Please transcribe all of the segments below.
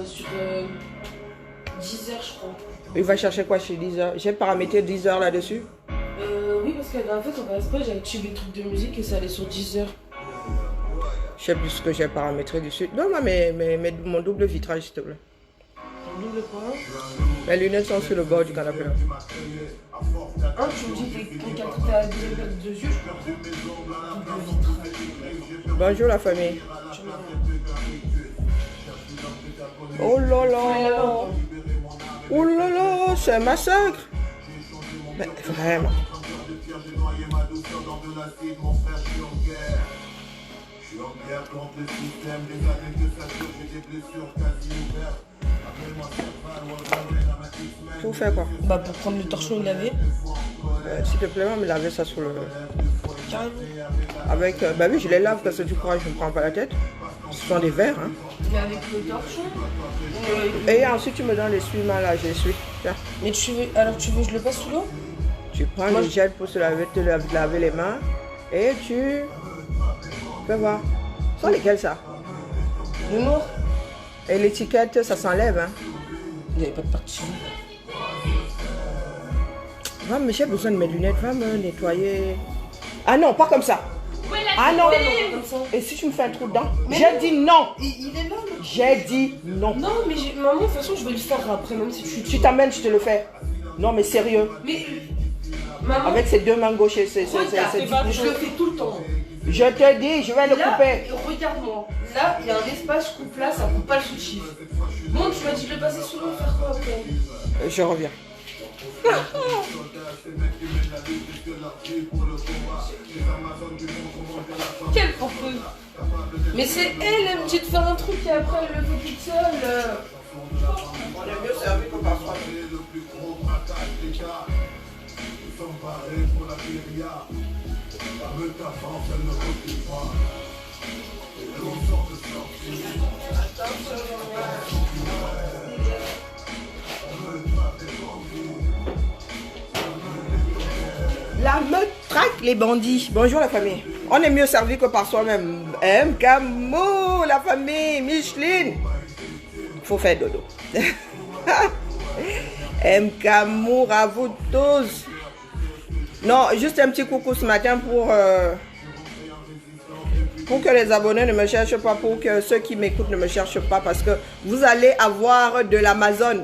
Sur 10 heures, je crois. Il va chercher quoi chez Deezer? J'ai paramétré 10 heures là-dessus. Oui, parce que la dernière fois, quand on passe pas, j'avais tué des trucs de musique et ça allait sur 10 heures. Je sais plus ce que j'ai paramétré dessus. Donne-moi mon double vitrage, s'il te plaît. Ton double quoi? Mes lunettes sont sur le bord du canapé. Tu me dis que t'as deux paires de yeux, je crois. Bonjour la famille. Oh là là. Oh là là, c'est un massacre. Mais vraiment. Pour faire quoi? Bah pour prendre le torchon et laver. S'il te plaît, on me laver ça sur le... Carrément. Avec... bah oui, je les lave parce que du courage, je ne me prends pas la tête. Ce sont des verres, hein. Mais avec le torchon. Et ensuite, tu me donnes l'essuie-main là, j'essuie. Tiens. Mais tu veux... Alors tu veux que je le passe sous l'eau? Tu prends le gel pour te laver les mains. Et tu... Fais voir. Ce sont lesquels ça? Le noir. Et l'étiquette, ça s'enlève, hein. Il n'y avait pas de partie. Va, mais j'ai besoin de mes lunettes. Va me nettoyer. Ah non, pas comme ça. Ah non, Comme ça. Et si tu me fais un trou dedans? Mais J'ai non. dit non. Il est là, le... J'ai dit non. Non, mais maman, de toute façon, je vais le faire après, même si tu... Tu t'amènes, je te le fais. Non, mais sérieux. Mais... Maman... Avec ces deux mains gauches et c'est Regarde, je le fais tout le temps. Je te dis, je vais le Là, couper. regarde-moi. Là, il y a un espace, je coupe là, ça coupe pas le sous-chiffre. Bon, tu m'as dit de le passer sous l'eau, faire quoi après? Je reviens. Quelle pompeuse. Mais c'est elle me dit de faire un truc et après elle le fait toute seule. On est mieux servi que parfois. La meute traque les bandits. Bonjour la famille. On est mieux servi que par soi-même. Camo, la famille, Micheline. Faut faire dodo. Camo, à vous tous. Non, juste un petit coucou ce matin pour que les abonnés ne me cherchent pas, pour que ceux qui m'écoutent ne me cherchent pas, parce que vous allez avoir de l'Amazon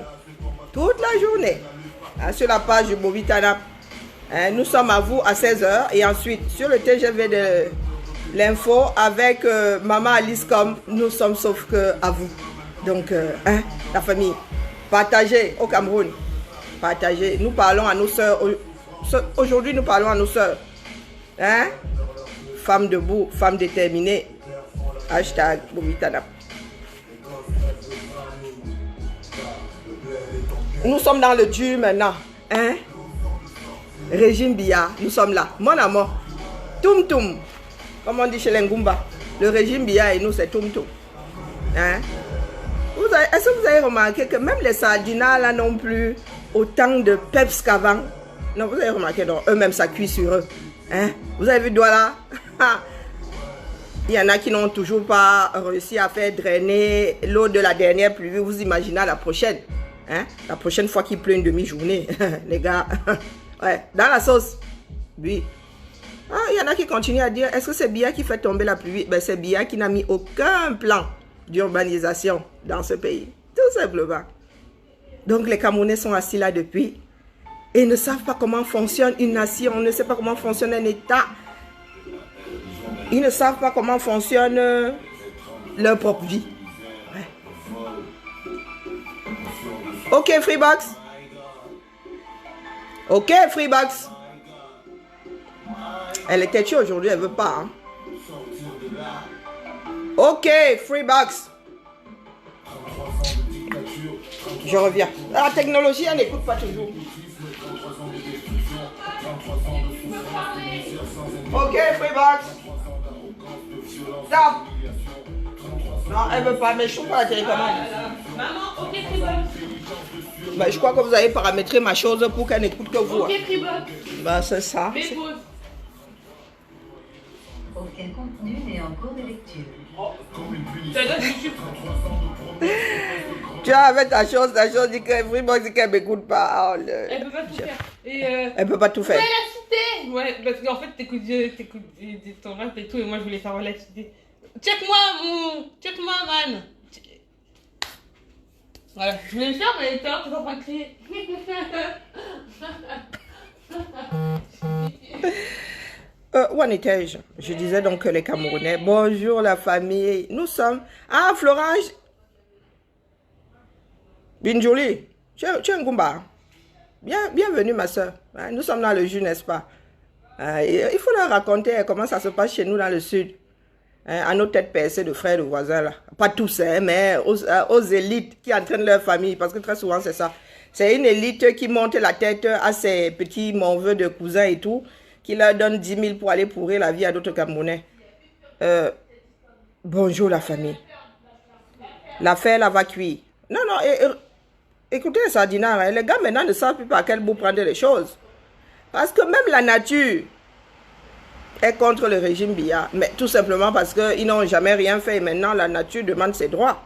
toute la journée hein, sur la page du Bobitana. Hein, nous sommes à vous à 16h et ensuite sur le TGV de l'info avec Maman Alice comme nous sommes sauf que à vous. Donc, hein, la famille, partagez au Cameroun, partagez. Nous parlons à nos soeurs. Aujourd'hui, nous parlons à nos soeurs. Hein? Femmes debout, femmes déterminées. Hashtag Bobitana. Nous sommes dans le dur maintenant. Hein? Régime Biya, nous sommes là. Mon amour. Toum toum. Comme on dit chez les Ngumba. Le régime Biya et nous, c'est toum toum. Hein? Est-ce que vous avez remarqué que même les sardinats là n'ont plus autant de peps qu'avant? Non, vous avez remarqué, non, eux-mêmes ça cuit sur eux. Hein? Vous avez vu Douala? Il y en a qui n'ont toujours pas réussi à faire drainer l'eau de la dernière pluie. Vous imaginez la prochaine. Hein? La prochaine fois qu'il pleut une demi-journée. Les gars. Ouais, dans la sauce. Oui. Ah, il y en a qui continuent à dire, est-ce que c'est Biya qui fait tomber la pluie? Ben, c'est Biya qui n'a mis aucun plan d'urbanisation dans ce pays. Tout simplement. Donc les Camerounais sont assis là depuis et ne savent pas comment fonctionne une nation, ne savent pas comment fonctionne un État. Ils ne savent pas comment fonctionne leur propre vie. Ouais. Ok, Freebox. Ok, Freebox. Elle est têtue aujourd'hui, elle veut pas. Hein. Ok, Freebox. Je reviens. La technologie, elle n'écoute pas toujours. Ok, Freebox. Stop. Non, elle veut pas, mais je trouve pas la télécommande. Maman, ok, Freebox. Bah, je crois que vous avez paramétré ma chose pour qu'elle n'écoute que vous. Ok, Freebox. Bah, c'est ça. Mais pause. Aucun contenu n'est en cours de lecture. Ça donne YouTube. Tu as avec ta chose, dit que Freebox dit qu'elle m'écoute pas. Oh, Elle peut pas tout faire. Et elle peut pas tout faire. Ouais, la cité. Ouais, parce qu'en fait, t'écoutes ton rap et tout, et moi, je voulais savoir la cité. Check-moi, man. Voilà, je voulais le faire, mais t'es en train de crier. Où en étais-je? Je disais donc que les Camerounais. Bonjour la famille. Nous sommes... Ah, Florence. Binjouli. Tu es un Goumba. Bienvenue ma soeur. Nous sommes dans le jus, n'est-ce pas? Il faut leur raconter comment ça se passe chez nous dans le sud. À nos têtes percées de frères, de voisins là. Pas tous, mais aux élites qui entraînent leur famille. Parce que très souvent c'est ça. C'est une élite qui monte la tête à ses petits morveux de cousins et tout. Qui leur donne 10 000 pour aller pourrir la vie à d'autres Camerounais. Bonjour la famille. L'affaire là va cuire. Non, écoutez ça, Dina, les gars maintenant ne savent plus par quel bout prendre les choses. Parce que même la nature est contre le régime Biya. Mais tout simplement parce qu'ils n'ont jamais rien fait et maintenant la nature demande ses droits.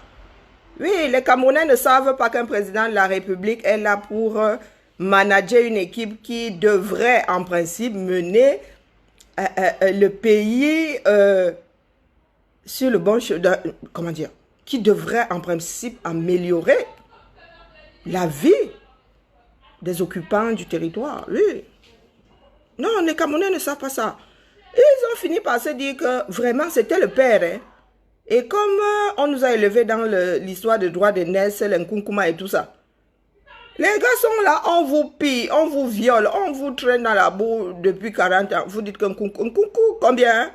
Oui, les Camerounais ne savent pas qu'un président de la République est là pour manager une équipe qui devrait en principe mener le pays sur le bon chemin. Comment dire? Qui devrait en principe améliorer la vie des occupants du territoire. Oui. Non, les Camerounais ne savent pas ça. Ils ont fini par se dire que vraiment c'était le père. Hein. Et comme on nous a élevés dans l'histoire de droit de naissance, l'Nkunkuma et tout ça. Les gars sont là, on vous pille, on vous viole, on vous traîne dans la boue depuis 40 ans. Vous dites qu'un coucou, combien?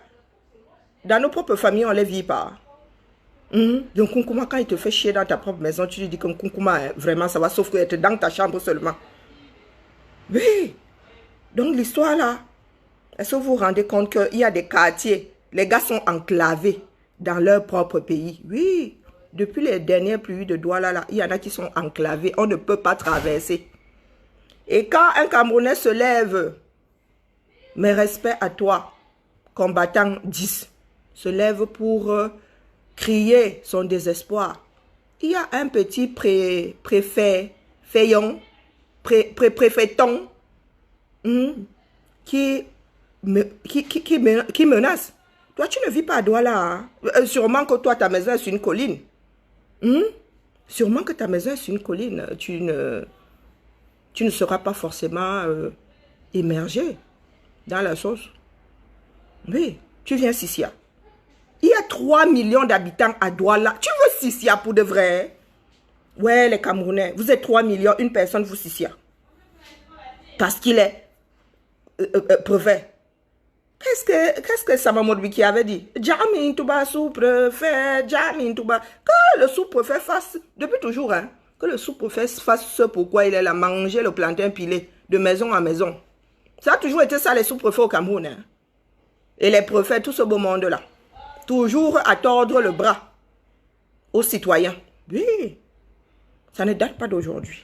Dans nos propres familles, on ne les vit pas. Donc, Kunkuma, quand il te fait chier dans ta propre maison, tu lui dis que Kunkuma, vraiment, ça va sauf que être dans ta chambre seulement. Oui. Donc, l'histoire là, est-ce que vous vous rendez compte qu'il y a des quartiers, les gars sont enclavés dans leur propre pays? Oui. Depuis les dernières pluies de Douala, là, il y en a qui sont enclavés. On ne peut pas traverser. Et quand un Camerounais se lève, mes respects à toi, combattant 10, se lève pour crier son désespoir. Il y a un petit préfet, préféton, qui menace. Toi, tu ne vis pas à Douala. Hein? Sûrement que toi, ta maison est sur une colline. Sûrement que ta maison est sur une colline. Tu ne seras pas forcément immergé dans la sauce. Oui, tu viens Sissia. Il y a 3 millions d'habitants à Douala. Tu veux Sissia pour de vrai? Ouais, les Camerounais, vous êtes 3 millions, une personne vous Sissia. Parce qu'il est préfet. Qu'est-ce que Sama qui avait dit? Jamin Touba sous-préfet, Jamin Touba. Que le sous-préfet fasse, depuis toujours, hein, que le sous-préfet fasse ce pourquoi il est là, manger le plantain pilé de maison à maison. Ça a toujours été ça, les sous-préfets au Cameroun. Hein. Et les préfets, tout ce beau monde-là. Toujours à tordre le bras aux citoyens. Oui, ça ne date pas d'aujourd'hui.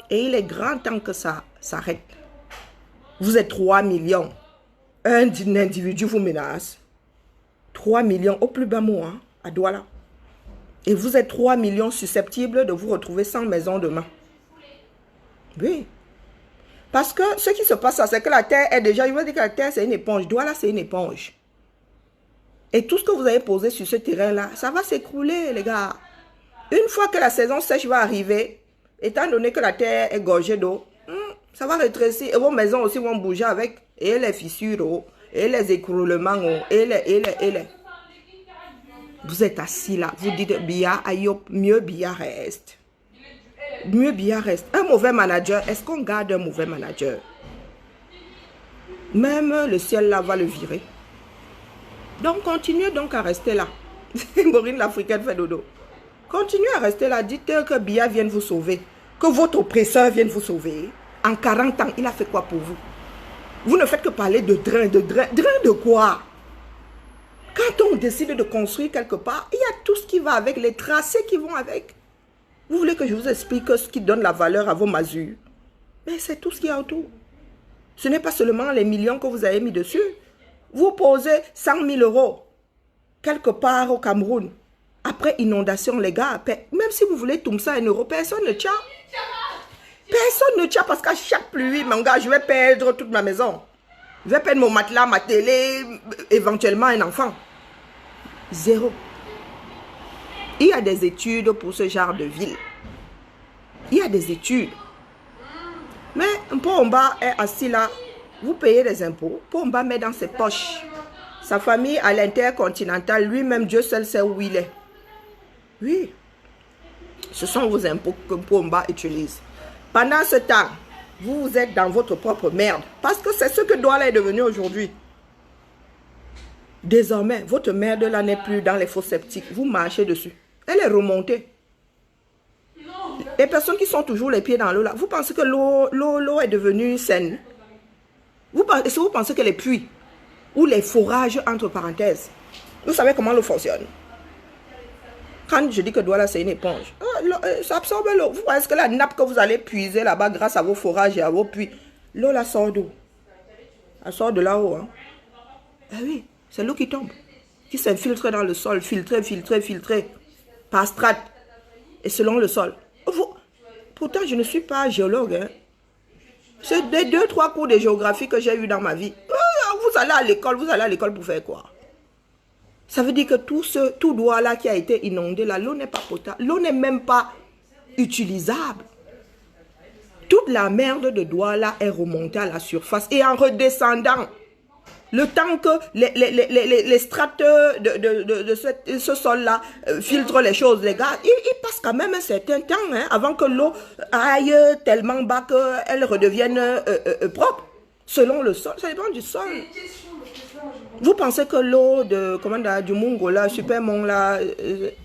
Et il est grand temps que ça s'arrête. Vous êtes 3 millions. Un individu vous menace. 3 millions au plus bas mot, hein, à Douala. Et vous êtes 3 millions susceptibles de vous retrouver sans maison demain. Oui. Parce que ce qui se passe, c'est que la terre est déjà... Il veut dire que la terre, c'est une éponge. Douala, c'est une éponge. Et tout ce que vous avez posé sur ce terrain-là, ça va s'écrouler, les gars. Une fois que la saison sèche va arriver, étant donné que la terre est gorgée d'eau, ça va rétrécir. Et vos maisons aussi vont bouger avec. Et les fissures, et les écroulements, et les. Vous êtes assis là. Vous dites, Biya, Ayop, mieux Biya reste. Mieux Biya reste. Un mauvais manager, est-ce qu'on garde un mauvais manager? Même le ciel là va le virer. Donc, continuez donc à rester là. Maureen l'Africaine fait dodo. Continuez à rester là. Dites que Biya vienne vous sauver. Que votre oppresseur vienne vous sauver. En 40 ans, il a fait quoi pour vous? Vous ne faites que parler de drain, de drain. Drain de quoi? Quand on décide de construire quelque part, il y a tout ce qui va avec, les tracés qui vont avec. Vous voulez que je vous explique ce qui donne la valeur à vos masures? Mais c'est tout ce qu'il y a autour. Ce n'est pas seulement les millions que vous avez mis dessus. Vous posez 100 000 € quelque part au Cameroun, à Après inondation, les gars, même si vous voulez tout ça en euros, personne ne tient. Personne ne tient parce qu'à chaque pluie, mon gars, je vais perdre toute ma maison. Je vais perdre mon matelas, ma télé, éventuellement un enfant. Zéro. Il y a des études pour ce genre de ville. Il y a des études. Mais Mpomba est assis là. Vous payez des impôts. Mpomba met dans ses poches. Sa famille à l'intercontinental, lui-même, Dieu seul sait où il est. Oui. Ce sont vos impôts que Mpomba utilise. Pendant ce temps, vous êtes dans votre propre merde. Parce que c'est ce que Douala est devenu aujourd'hui. Désormais, votre merde là n'est plus dans les fosses septiques. Vous marchez dessus. Elle est remontée. Les personnes qui sont toujours les pieds dans l'eau là, vous pensez que l'eau est devenue saine? Est-ce que vous pensez que les puits ou les forages, entre parenthèses, vous savez comment l'eau fonctionne? Quand je dis que Douala c'est une éponge, ça absorbe l'eau. Vous voyez que la nappe que vous allez puiser là-bas grâce à vos forages et à vos puits, l'eau la sort d'où? Elle sort de là-haut. Hein? Ah oui, c'est l'eau qui tombe, qui s'infiltre dans le sol, filtrée par strate et selon le sol. Pourtant, je ne suis pas géologue. Hein. C'est des 2-3 cours de géographie que j'ai eu dans ma vie. Vous allez à l'école pour faire quoi? Ça veut dire que tout Douala qui a été inondé, là, l'eau n'est pas potable. L'eau n'est même pas utilisable. Toute la merde de Douala est remontée à la surface et en redescendant. Le temps que les strates de ce sol-là filtrent les choses, les gars, il passe quand même un certain temps hein, avant que l'eau aille tellement bas qu'elle redevienne propre. Selon le sol, ça dépend du sol. Vous pensez que l'eau du Mungo, là, Supermont, là,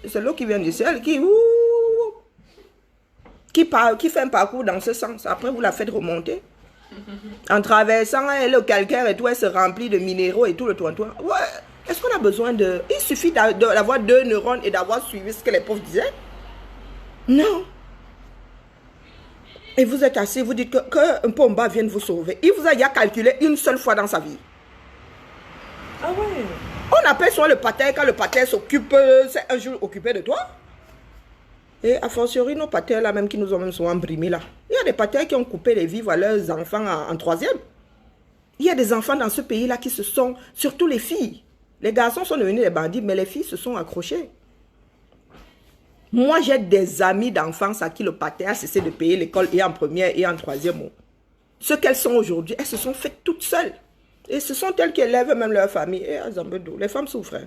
c'est l'eau qui vient du ciel, qui fait un parcours dans ce sens. Après, vous la faites remonter. En traversant le calcaire et tout, elle se remplit de minéraux et tout le toit. Ouais. Est-ce qu'on a besoin de... Il suffit d'avoir 2 neurones et d'avoir suivi ce que les pauvres disaient? Non. Et vous êtes assis, vous dites que Mpomba vienne vous sauver. Il vous a calculé une seule fois dans sa vie. Ah ouais. On appelle soit le pater quand le pater s'occupe, c'est un jour occupé de toi. Et a fortiori, nos patères là même qui nous ont même souvent brimés là. Il y a des patères qui ont coupé les vivres à leurs enfants en 3e. Il y a des enfants dans ce pays là qui se sont, surtout les filles. Les garçons sont devenus des bandits, mais les filles se sont accrochées. Moi, j'ai des amis d'enfance à qui le pater a cessé de payer l'école et en 1er et en 3e. Ce qu'elles sont aujourd'hui, elles se sont faites toutes seules. Et ce sont elles qui élèvent même leur famille. Et les femmes souffrent.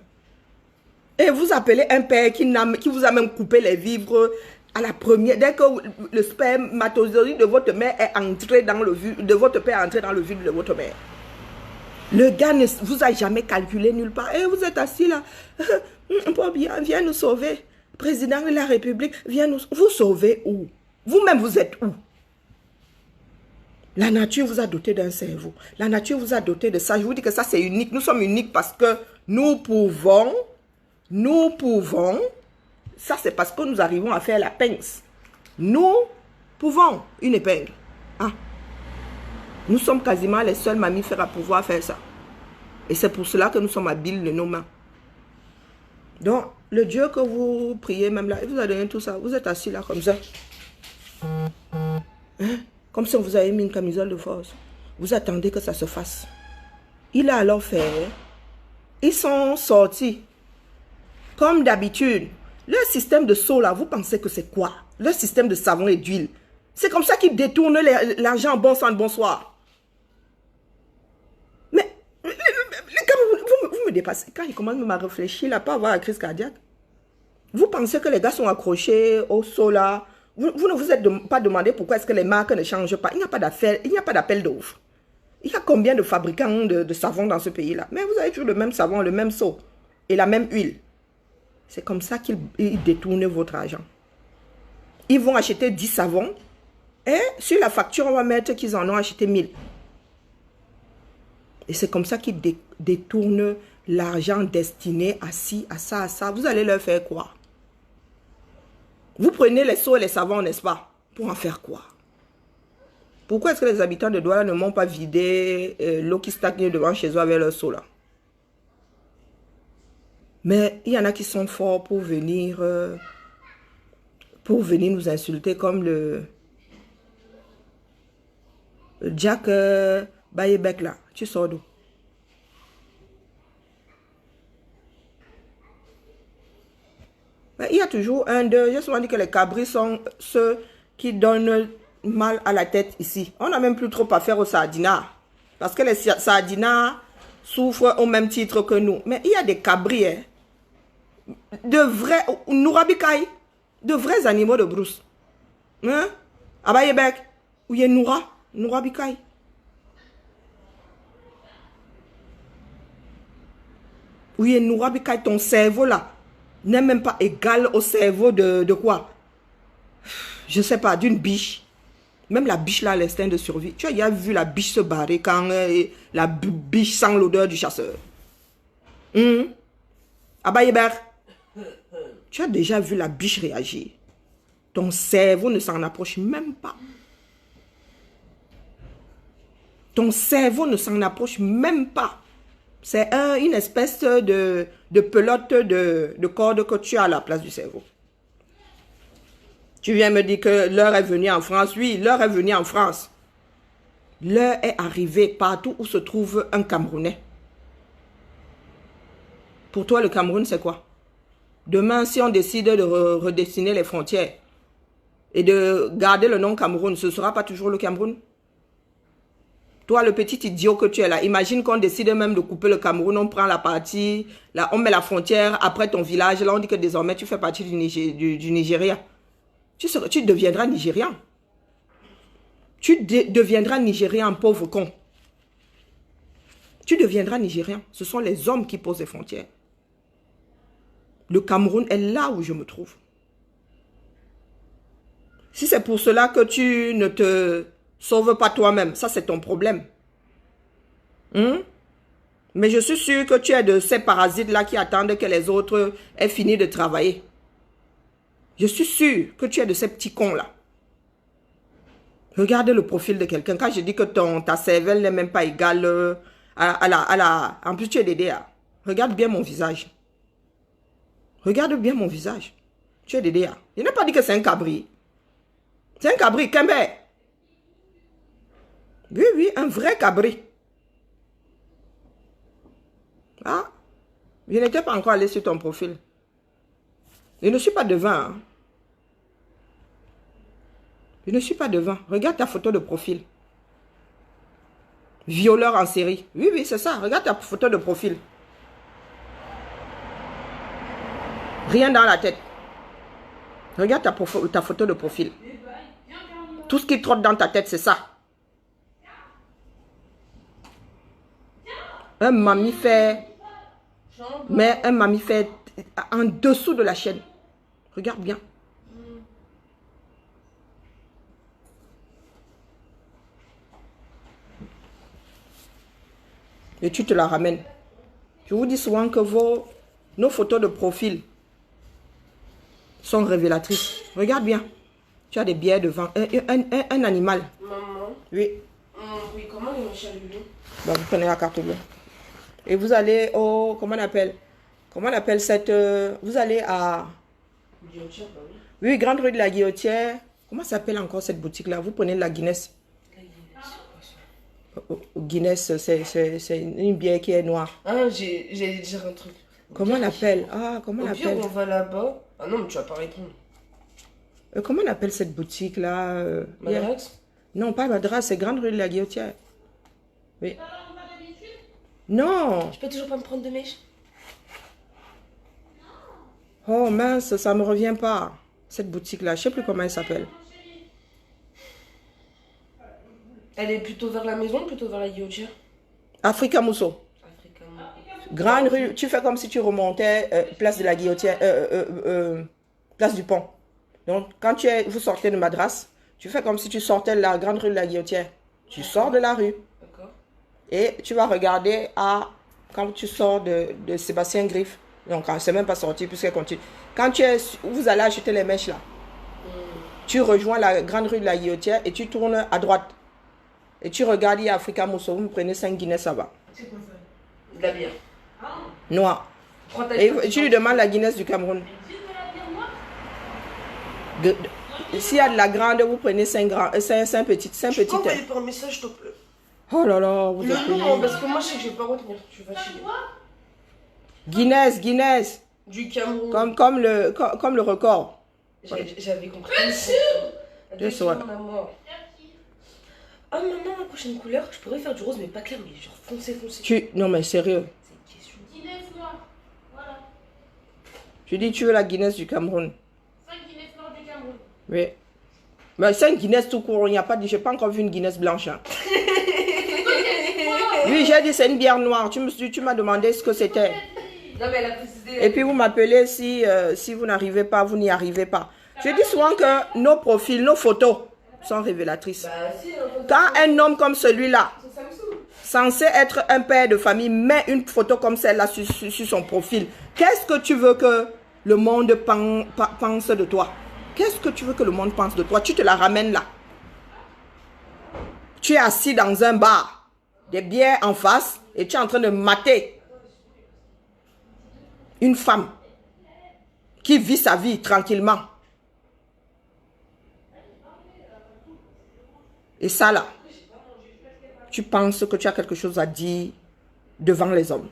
Et vous appelez un père qui vous a même coupé les vivres à la première. Dès que le spermatozoïde de votre mère est entré dans le vide, de votre père est entré dans le vide de votre mère. Le gars ne vous a jamais calculé nulle part. Et vous êtes assis là. Viens nous sauver. Président de la République, viens nous... Vous sauvez où? Vous-même, vous êtes où? La nature vous a doté d'un cerveau. La nature vous a doté de ça. Je vous dis que ça, c'est unique. Nous sommes uniques parce que nous pouvons... Ça, c'est parce que nous arrivons à faire la pince. Nous pouvons une épingle. Ah. Nous sommes quasiment les seuls mammifères à pouvoir faire ça. Et c'est pour cela que nous sommes habiles de nos mains. Donc, le Dieu que vous priez même là, il vous a donné tout ça. Vous êtes assis là comme ça. Hein? Comme si on vous avait mis une camisole de force. Vous attendez que ça se fasse. Il a alors fait. Ils sont sortis. Comme d'habitude. Leur système de seau là, vous pensez que c'est quoi? Leur système de savon et d'huile. C'est comme ça qu'ils détournent l'argent bon sang de bonsoir. Mais, vous me dépassez. Quand il commence même à réfléchir là, pas avoir la crise cardiaque. Vous pensez que les gars sont accrochés au seau là. Vous ne vous êtes pas demandé pourquoi est-ce que les marques ne changent pas. Il n'y a pas d'appel d'offres. Il y a combien de fabricants de savon dans ce pays-là? Mais vous avez toujours le même savon, le même seau et la même huile. C'est comme ça qu'ils détournent votre argent. Ils vont acheter 10 savons et sur la facture, on va mettre qu'ils en ont acheté 1000. Et c'est comme ça qu'ils détournent l'argent destiné à ci, à ça, à ça. Vous allez leur faire quoi? Vous prenez les seaux et les savons, n'est-ce pas? Pour en faire quoi? Pourquoi est-ce que les habitants de Douala ne m'ont pas vidé l'eau qui stagne devant chez eux avec leur seau là? Mais il y en a qui sont forts pour venir nous insulter, comme le Jack Bayebek là. Tu sors d'où? Mais il y a toujours un d'eux. J'ai souvent dit que les cabris sont ceux qui donnent mal à la tête ici. On n'a même plus trop à faire aux sardinards. Parce que les sardinards souffrent au même titre que nous. Mais il y a des cabris, hein, de vrais Nourabikai, de vrais animaux de brousse. Hein? Abayebek, où il y a Nourabikai. Où il y a Nourabikai, ton cerveau là n'est même pas égal au cerveau de quoi? Je sais pas, d'une biche. Même la biche là, l'instinct de survie. Tu as déjà vu la biche se barrer quand la biche sent l'odeur du chasseur? Abayebek, tu as déjà vu la biche réagir? Ton cerveau ne s'en approche même pas. Ton cerveau ne s'en approche même pas. C'est une espèce de pelote de corde que tu as à la place du cerveau. Tu viens me dire que l'heure est venue en France. Oui, l'heure est venue en France. L'heure est arrivée partout où se trouve un Camerounais. Pour toi, le Cameroun, c'est quoi? Demain, si on décide de redessiner les frontières et de garder le nom Cameroun, ce ne sera pas toujours le Cameroun? Toi, le petit idiot que tu es là, imagine qu'on décide même de couper le Cameroun, on prend la partie, là, on met la frontière après ton village, là on dit que désormais tu fais partie du Nigeria. Tu deviendras Nigérian. Tu deviendras Nigérian, pauvre con. Tu deviendras Nigérian. Ce sont les hommes qui posent les frontières. Le Cameroun est là où je me trouve. Si c'est pour cela que tu ne te sauve pas toi-même, ça c'est ton problème. Mais je suis sûr que tu es de ces parasites-là qui attendent que les autres aient fini de travailler. Je suis sûr que tu es de ces petits cons-là. Regarde le profil de quelqu'un. Quand je dis que ta cervelle n'est même pas égale à la... En plus, tu es DDA. Regarde bien mon visage. Regarde bien mon visage. Tu es DDA. Je n'ai pas dit que c'est un cabri. C'est un cabri, Kembe. Oui, oui, un vrai cabri. Ah, je n'étais pas encore allé sur ton profil. Je ne suis pas devant. Hein. Je ne suis pas devant. Regarde ta photo de profil. Violeur en série. Oui, oui, c'est ça. Regarde ta photo de profil. Rien dans la tête. Regarde ta photo de profil. Tout ce qui trotte dans ta tête, c'est ça. Un mammifère. Mais un mammifère en dessous de la chaîne. Regarde bien. Et tu te la ramènes. Je vous dis souvent que nos photos de profil sont révélatrices. Regarde bien. Tu as des biais devant. Un animal. Maman. Oui. Oui, comment les machins lui? Bon, vous prenez la carte bleue. Et vous allez au... Comment on appelle cette... vous allez à... Guillotière, bah oui. Oui, Grande Rue de la Guillotière. Comment s'appelle encore cette boutique-là? Vous prenez la Guinness. Guinness, c'est une bière qui est noire. Ah, j'ai dit un truc. Comment on l'appelle? Ah, comment on Au pire, l'appelle? on va là-bas. Ah non, mais tu vas pas répondre. Comment on appelle cette boutique-là? Madrax? Non, pas Madras, c'est Grande Rue de la Guillotière. Oui. Non. Je peux toujours pas me prendre de mèche? Oh mince, ça me revient pas. Cette boutique-là, je sais plus comment elle s'appelle. Elle est plutôt vers la maison, plutôt vers la guillotière? Africa Mousso. Africa. Grande Rue, tu fais comme si tu remontais place de la Guillotière, place du Pont. Donc, quand vous sortez de Madras, tu fais comme si tu sortais de la Grande Rue de la Guillotière. Tu sors de la rue. D'accord. Et tu vas regarder quand tu sors de Sébastien Griffe. Donc, c'est même pas sorti puisqu'elle continue. Quand vous allez acheter les mèches là, tu rejoins la Grande Rue de la Guillotière et tu tournes à droite. Et tu regardes, il y a Africa Mousso, vous me prenez 5 Guinness, ça va. C'est quoi ça? De la bière. Noir. Prends ta Et tu lui demandes la Guinness du Cameroun. S'il y a de la grande, vous prenez 5 petites. Je peux envoyer par message, s'il te plaît. Oh là là, vous êtes Non, parce que moi, je sais que je vais pas retenir. Tu vas chier. Guinness. Du Cameroun. Comme le record. J'avais compris. Je saurais. Ah, maman, la prochaine couleur, je pourrais faire du rose, mais pas clair, mais genre foncé. Non, mais sérieux. C'est une question. Guinness noir. Voilà. Je dis, tu veux la Guinness du Cameroun? 5 Guinness noirs du Cameroun. Oui. Mais c'est une Guinness tout court. Il n'y a pas dit, j'ai pas encore vu une Guinness blanche. Hein. Oui, j'ai dit, c'est une bière noire. Tu m'as demandé ce que c'était. Non, mais elle a précisé. Et puis vous m'appelez si vous n'arrivez pas, vous n'y arrivez pas. Je dis souvent que nos profils, nos photos sont révélatrices. Bah, si, Quand un homme comme celui-là, censé être un père de famille, met une photo comme celle-là sur son profil, qu'est-ce que tu veux que le monde pense de toi? Qu'est-ce que tu veux que le monde pense de toi? Tu te la ramènes là. Tu es assis dans un bar, des bières en face, et tu es en train de mater une femme qui vit sa vie tranquillement. Et ça là, tu penses que tu as quelque chose à dire devant les hommes.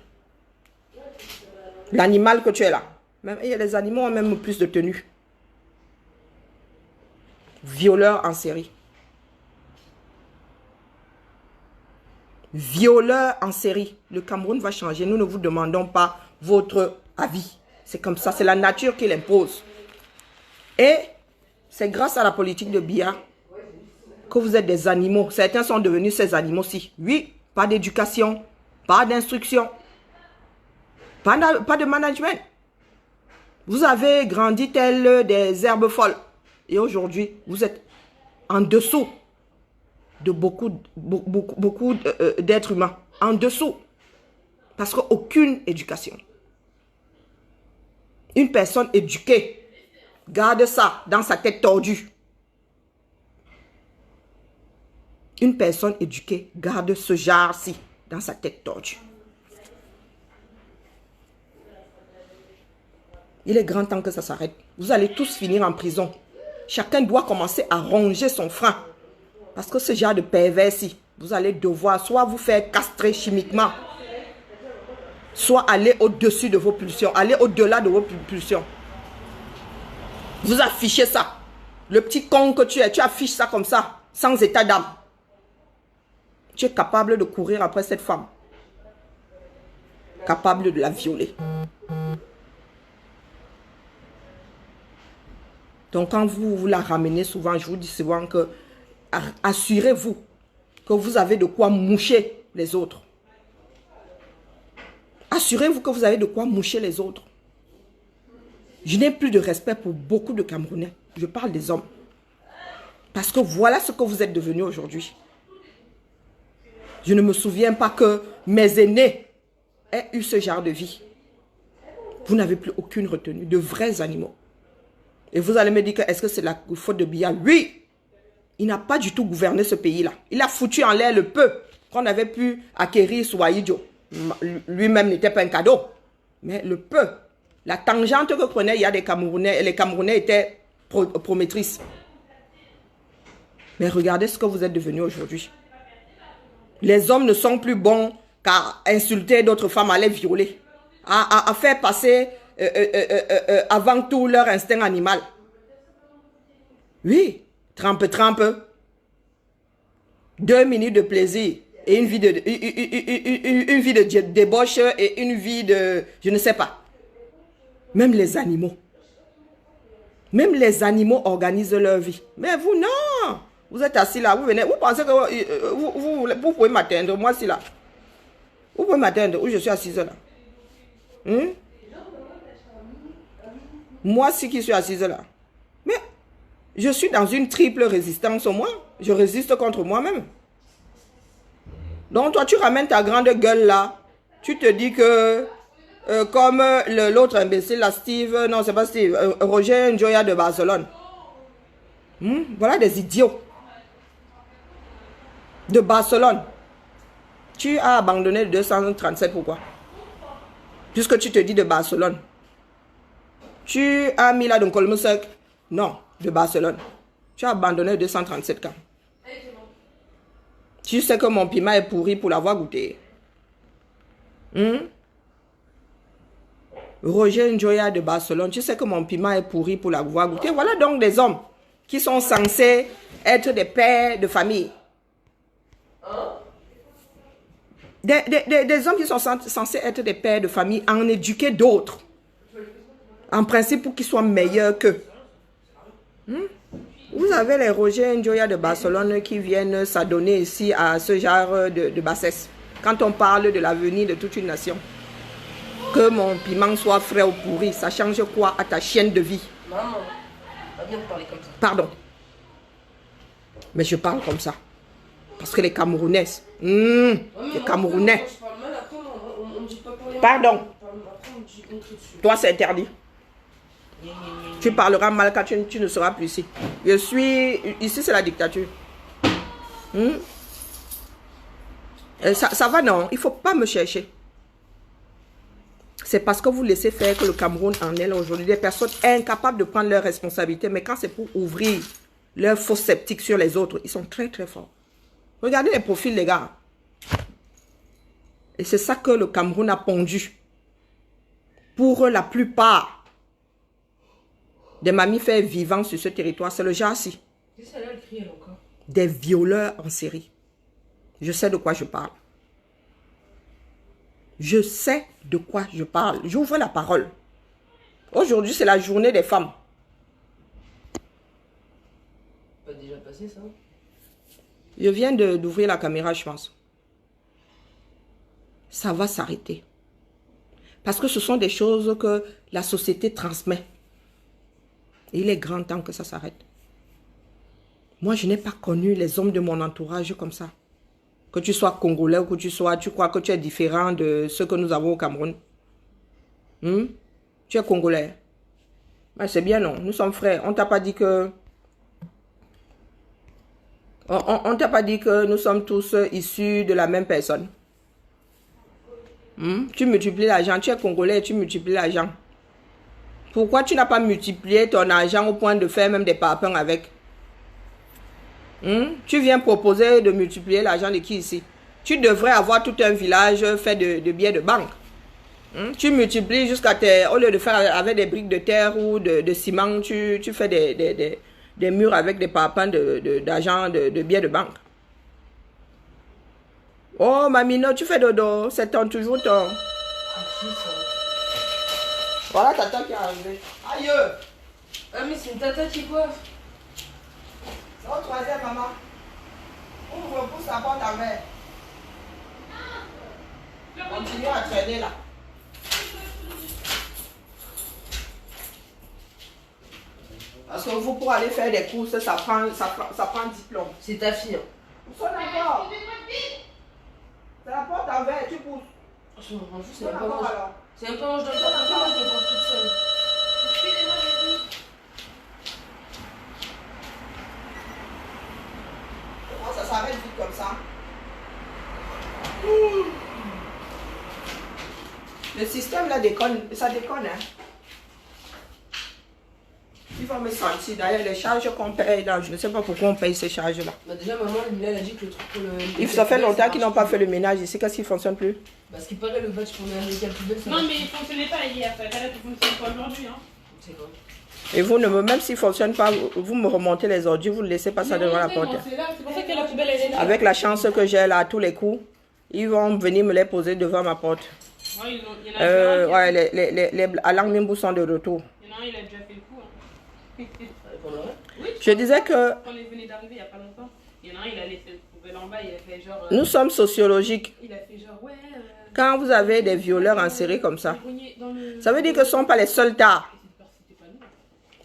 L'animal que tu es là. Même, les animaux ont même plus de tenue. Violeur en série. Violeur en série. Le Cameroun va changer. Nous ne vous demandons pas votre avis. C'est comme ça. C'est la nature qui l'impose. Et c'est grâce à la politique de Biya que vous êtes des animaux. Certains sont devenus ces animaux-ci. Oui, pas d'éducation, pas d'instruction, pas de management. Vous avez grandi tel des herbes folles. Et aujourd'hui, vous êtes en dessous de beaucoup d'êtres humains. En dessous. Parce qu'aucune éducation. Une personne éduquée garde ça dans sa tête tordue. Une personne éduquée garde ce genre-ci dans sa tête tordue. Il est grand temps que ça s'arrête. Vous allez tous finir en prison. Chacun doit commencer à ronger son frein. Parce que ce genre de pervers-ci, vous allez devoir soit vous faire castrer chimiquement, soit aller au-dessus de vos pulsions, aller au-delà de vos pulsions. Vous affichez ça. Le petit con que tu es, tu affiches ça comme ça, sans état d'âme. Tu es capable de courir après cette femme. Capable de la violer. Donc quand vous la ramenez souvent, je vous dis souvent que assurez-vous que vous avez de quoi moucher les autres. Assurez-vous que vous avez de quoi moucher les autres. Je n'ai plus de respect pour beaucoup de Camerounais. Je parle des hommes. Parce que voilà ce que vous êtes devenus aujourd'hui. Je ne me souviens pas que mes aînés aient eu ce genre de vie. Vous n'avez plus aucune retenue, de vrais animaux. Et vous allez me dire que est-ce que c'est la faute de Biya? Oui, il n'a pas du tout gouverné ce pays-là. Il a foutu en l'air le peu qu'on avait pu acquérir sur Aïdjo. Lui-même n'était pas un cadeau. Mais le peu, la tangente que prenaient il y a des Camerounais, et les Camerounais étaient promettrices. Mais regardez ce que vous êtes devenus aujourd'hui. Les hommes ne sont plus bons qu'à insulter d'autres femmes, à les violer, à faire passer avant tout leur instinct animal. Oui, trempe. 2 minutes de plaisir et une vie de débauche et une vie de... je ne sais pas. Même les animaux. Même les animaux organisent leur vie. Mais vous, non. Vous êtes assis là, vous venez, vous pensez que vous pouvez m'atteindre, moi si là. Vous pouvez m'atteindre où je suis assise là. Moi si qui suis assise là. Mais je suis dans une triple résistance au moins. Je résiste contre moi-même. Donc toi tu ramènes ta grande gueule là. Tu te dis que comme l'autre imbécile là, Steve, non c'est pas Steve, Roger Njoya de Barcelone. Voilà des idiots. De Barcelone. Tu as abandonné le 237, pourquoi? Puisque tu te dis de Barcelone. Tu as mis là dans Colmosec. Non, de Barcelone. Tu as abandonné 237 cas. Tu sais que mon piment est pourri pour l'avoir goûté. Roger Njoya de Barcelone. Tu sais que mon piment est pourri pour l'avoir goûté. Voilà donc des hommes qui sont censés être des pères de famille. Des hommes qui sont censés être des pères de famille, en éduquer d'autres. En principe, pour qu'ils soient meilleurs qu'eux. Vous avez les Roger Njoya de Barcelone qui viennent s'adonner ici à ce genre de bassesse. Quand on parle de l'avenir de toute une nation. Que mon piment soit frais ou pourri, ça change quoi à ta chienne de vie? Maman, va bien parler comme ça. Pardon. Mais je parle comme ça. Parce que les Camerounaises, les Camerounais. Pardon. Toi, c'est interdit. Tu parleras mal quand tu ne seras plus ici. Je suis... Ici, c'est la dictature. Ça va, non? Il ne faut pas me chercher. C'est parce que vous laissez faire que le Cameroun en est là aujourd'hui. Des personnes incapables de prendre leurs responsabilités. Mais quand c'est pour ouvrir leurs faux sceptiques sur les autres, ils sont très, très forts. Regardez les profils, les gars. Et c'est ça que le Cameroun a pondu. Pour la plupart des mammifères vivants sur ce territoire, c'est le genre-ci. Qu'est-ce qu'elle a écrit, elle, encore? Des violeurs en série. Je sais de quoi je parle. Je sais de quoi je parle. J'ouvre la parole. Aujourd'hui, c'est la journée des femmes. Pas déjà passé, ça? Je viens d'ouvrir la caméra, je pense. Ça va s'arrêter. Parce que ce sont des choses que la société transmet. Et il est grand temps que ça s'arrête. Moi, je n'ai pas connu les hommes de mon entourage comme ça. Que tu sois congolais ou que tu crois que tu es différent de ce que nous avons au Cameroun. Tu es congolais. Mais c'est bien, non. Nous sommes frères. On t'a pas dit que... On t'a pas dit que nous sommes tous issus de la même personne. Tu multiplies l'argent. Tu es congolais et tu multiplies l'argent. Pourquoi tu n'as pas multiplié ton argent au point de faire même des parpaings avec? Tu viens proposer de multiplier l'argent de qui ici? Tu devrais avoir tout un village fait de billets de banque. Tu multiplies jusqu'à tes... Au lieu de faire avec des briques de terre ou de ciment, tu fais des murs avec des parpaings d'argent, de billets de banque. Oh, Mamino, tu fais dodo. C'est toujours ton... Voilà tata qui est arrivée. Aïe! Ah, mais c'est une tata qui coiffe. C'est au troisième, maman. On repousse la porte à mer. Continue à traîner là. Parce que vous, pour aller faire des courses, ça prend diplôme. C'est ta fille. Hein. Où sont d'accord? C'est la porte en verre, tu pousses. Je m'en fous, c'est Où même sont pas moi. alors? C'est même pas moi, je donne pas la part, je me prends toute seule. Oh, ça s'arrête vite comme ça. Le système là déconne, ça déconne, hein. Il va me sentir. D'ailleurs, les charges qu'on paye là, je ne sais pas pourquoi on paye ces charges-là. Bah déjà, maman, elle a dit que le truc pour le... Ça fait longtemps qu'ils n'ont pas fait le ménage ici. Qu'est-ce qui ne fonctionne plus? Parce qu'il paraît le badge pour l'Américain plus belle, ça... Non, mais il ne fonctionnait pas hier. Ça ne fonctionne pas aujourd'hui. Hein. C'est quoi? Et vous, même s'il ne fonctionne pas, vous me remontez les ordures, vous ne laissez pas ça devant la porte. C'est pour ça que la poubelle, elle est là. Avec la chance que j'ai là, à tous les coups, ils vont venir me les poser devant ma porte. Ouais, il y en a Ouais, les Alang Nimbou sont de retour. Il y en a un, il a déjà fait le coup. Hein. Oui, Je disais que quand il venait d'arriver il n'y a pas longtemps, il y en a un, il a laissé le poubelle en bas, il a fait genre... nous sommes sociologiques. Il a fait genre, ouais... Quand vous avez des violeurs en série comme ça, dans le... ça veut dire que ce ne sont pas les seuls tards. C'était pas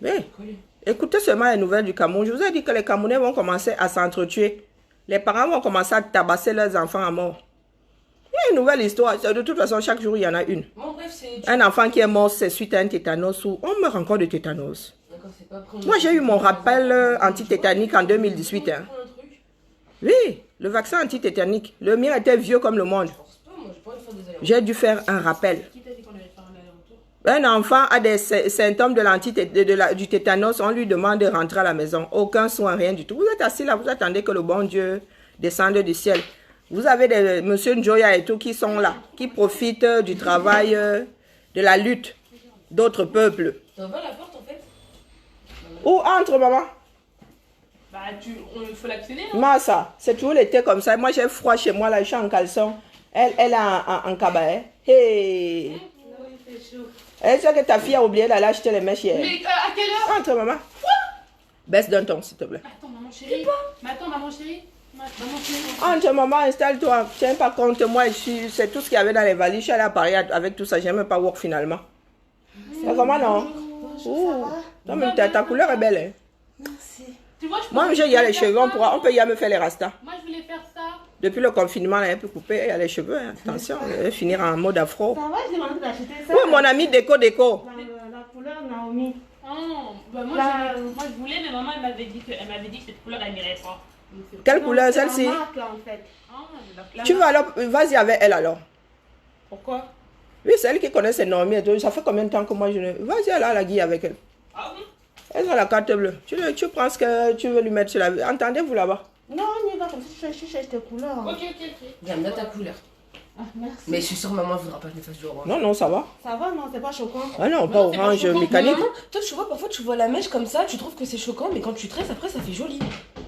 nous. Oui. Écoutez seulement les nouvelles du Cameroun. Je vous ai dit que les Camerounais vont commencer à s'entretuer. Les parents vont commencer à tabasser leurs enfants à mort. Il y a une nouvelle histoire. De toute façon, chaque jour, il y en a une. Bon, bref, c'est... Un enfant qui est mort, c'est suite à un tétanos ou on meurt encore de tétanos. D'accord, c'est pas prendre... Moi, j'ai eu mon rappel anti-tétanique en 2018. Hein. Oui, le vaccin anti-tétanique. Le mien était vieux comme le monde. Moi, j'ai pas envie de faire des allers. J'ai dû faire un rappel. Qui t'a dit qu'on allait Un enfant a des symptômes du tétanos, on lui demande de rentrer à la maison. Aucun soin, rien du tout. Vous êtes assis là, vous attendez que le bon Dieu descende du ciel. Vous avez des monsieur Njoya et tout qui sont là, qui profitent du travail, de la lutte d'autres peuples. T'en vas à la porte en fait? Où entre, maman? Bah, il faut l'actionner. Massa, c'est toujours l'été comme ça. Moi, j'ai froid chez moi, là, je suis en caleçon. Elle est en cabaret. Hey! Elle sait que ta fille a oublié d'aller acheter les mèches hier. Mais à quelle heure? Entre, maman. Baisse d'un ton, s'il te plaît. Attends, maman chérie. Mais attends, maman chérie. Maman chérie. Entre, maman, installe-toi. Tiens pas compte, moi, c'est tout ce qu'il y avait dans les valises. Je suis allée à Paris avec tout ça. J'aime même pas work finalement. Mais comment non? Ouh. Non, mais ta couleur est belle. Hein? Merci. Tu vois, je Moi, j'ai les cheveux. On peut y aller me faire les rastas. Moi, je voulais faire ça. Depuis le confinement, elle est un peu coupée. Elle a les cheveux. Hein. Attention, elle va finir en mode afro. Ça va, je demandé d'acheter ça. Oui, mon ami déco. La couleur Naomi. Oh, bah moi, La- moi, je voulais, mais maman, elle m'avait dit que cette couleur, elle m'irait pas. Quelle Non, couleur, c'est la celle-ci? marque, en fait. Ah, Tu veux alors, vas-y avec elle alors. Pourquoi? Oui, c'est elle qui connaît ses normes et tout. Ça fait combien de temps que moi je ne... Vas-y alors à la guille avec elle. Ah oui? Elle a la carte bleue. Tu prends ce que tu veux lui mettre sur la... Entendez-vous là-bas? Non, on y va comme ça, je cherche tes couleurs. Ok, ok, ok. Regarde bien ta couleur. Ah, merci. Mais je suis sûre maman ne voudra pas que je fasse du orange. Non, non, ça va. Ça va, non, c'est pas choquant. Ah non, pas Non, c'est pas orange choquant. mécanique. Maman, toi tu vois parfois tu vois la mèche comme ça, tu trouves que c'est choquant, mais quand tu tresses après ça fait joli.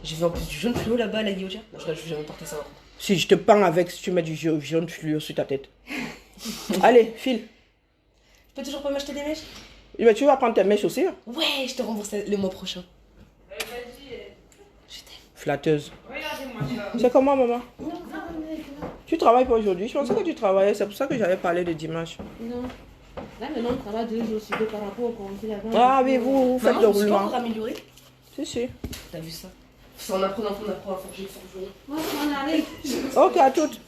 J'ai vu en plus du jaune fluo là-bas à la guillotière. Non, je vais jamais porter ça. Si je te pends avec, si tu mets du jaune fluo sur ta tête. Allez, file. Je peux toujours pas m'acheter des mèches? Mais tu vas prendre tes mèches aussi. Hein? Ouais, je te rembourse le mois prochain. Flatteuse. Regardez-moi ça. C'est comment, maman? Non, ça va, mais Tu travailles pas aujourd'hui? Je pensais que tu travaillais. C'est pour ça que j'avais parlé de dimanche. non. Là, maintenant, on travaille 2 jours sur 2 par rapport au conseil avant. Ah oui, vous faites Maman, le je me suis pas roulement. encore améliorée. Si, si. T'as vu ça? C'est en apprenant qu'on apprend à forger sur le jour. Moi, on arrive. Ok, à toutes.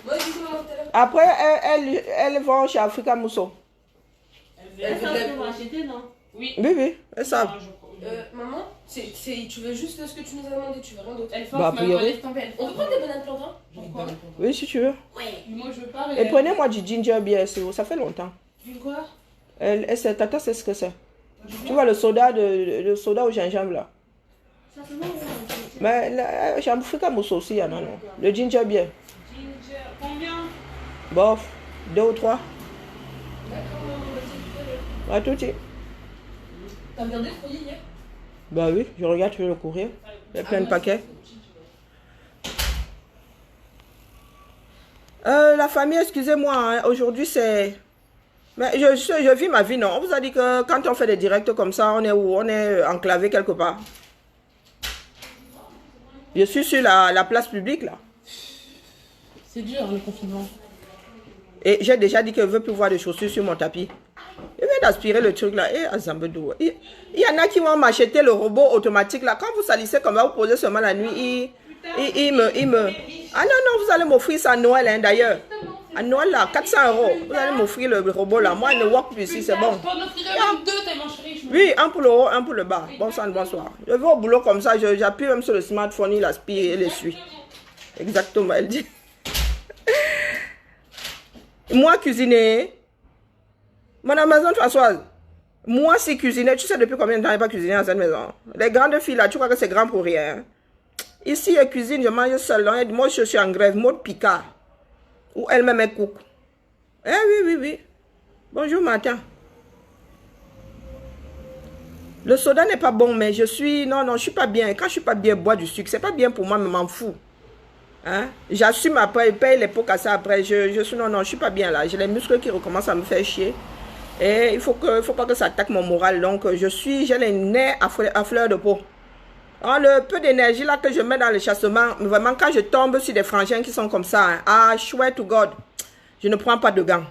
Moi, du coup, maman, tout à l'heure. Après, elles vont chez Africa Mousso. Elle Ça, veut de la- on va acheter, non? Oui. Oui, oui, elles savent. Ah, je- Maman, tu veux juste ce que tu nous as demandé, tu veux rien d'autre. Elle force, Bah, a mais priori. laisse tomber, elle On force. peut prendre des bananes plantains? Pourquoi? Oui, si tu veux. Moi, je veux pas. Et prenez-moi du ginger beer, ça fait longtemps. Du quoi? Tata, c'est ce que c'est. Tu vois le soda au gingembre là. Ça, c'est bon, ouais. Mais là, chez Africa Mousso aussi, il y en a, non? Le ginger beer. Ginger. Combien? Bof, 2 ou 3. À tout de suite. T'as regardé le courrier hier? Bah oui, je regarde sur le courrier. Il y a plein de paquets. La famille, excusez-moi, hein, aujourd'hui c'est... Mais je vis ma vie, non? On vous a dit que quand on fait des directs comme ça, on est où? On est enclavé quelque part. Je suis sur la place publique, là. C'est dur, le confinement. Et j'ai déjà dit que je ne veux plus voir de chaussures sur mon tapis. Je viens d'aspirer le truc là. Et à Zambedou. Il y en a qui vont m'acheter le robot automatique là. Quand vous salissez comme ça, vous posez seulement la nuit. Il me... Ah non, non, vous allez m'offrir ça à Noël hein, d'ailleurs. À Noël là, 400 €. Vous allez m'offrir le robot là. Moi, je ne work plus ici, c'est bon. Je t'en offrirai même 2, t'es mon chéri. Oui, un pour le haut, un pour le bas. Bon sang, bonsoir. Je vais au boulot comme ça. J'appuie même sur le smartphone, il aspire et l'essuie. Exactement, elle dit. Moi, cuisiner. Madame Maison, Françoise. Moi, si cuisiner, tu sais depuis combien de temps je n'ai pas cuisiné dans cette maison? Les grandes filles là, tu crois que c'est grand pour rien? Hein? Ici, elle cuisine, je mange seule. Hein? Moi, je suis en grève, mode Picard. Ou elle-même est cook. Eh oui, oui, oui. Bonjour, matin. Le soda n'est pas bon, mais je suis... Non, non, je suis pas bien. Quand je suis pas bien, boire du sucre, c'est pas bien pour moi, mais m'en fous. Hein? J'assume après, je paye les pots cassés après. Je suis... Non, non, je suis pas bien là. J'ai les muscles qui recommencent à me faire chier. Et il faut pas que ça attaque mon moral. Donc, j'ai les nerfs à fleur de peau. Alors, le peu d'énergie là que je mets dans le chassement, vraiment, quand je tombe sur des frangins qui sont comme ça, hein, ah, swear to God, je ne prends pas de gants.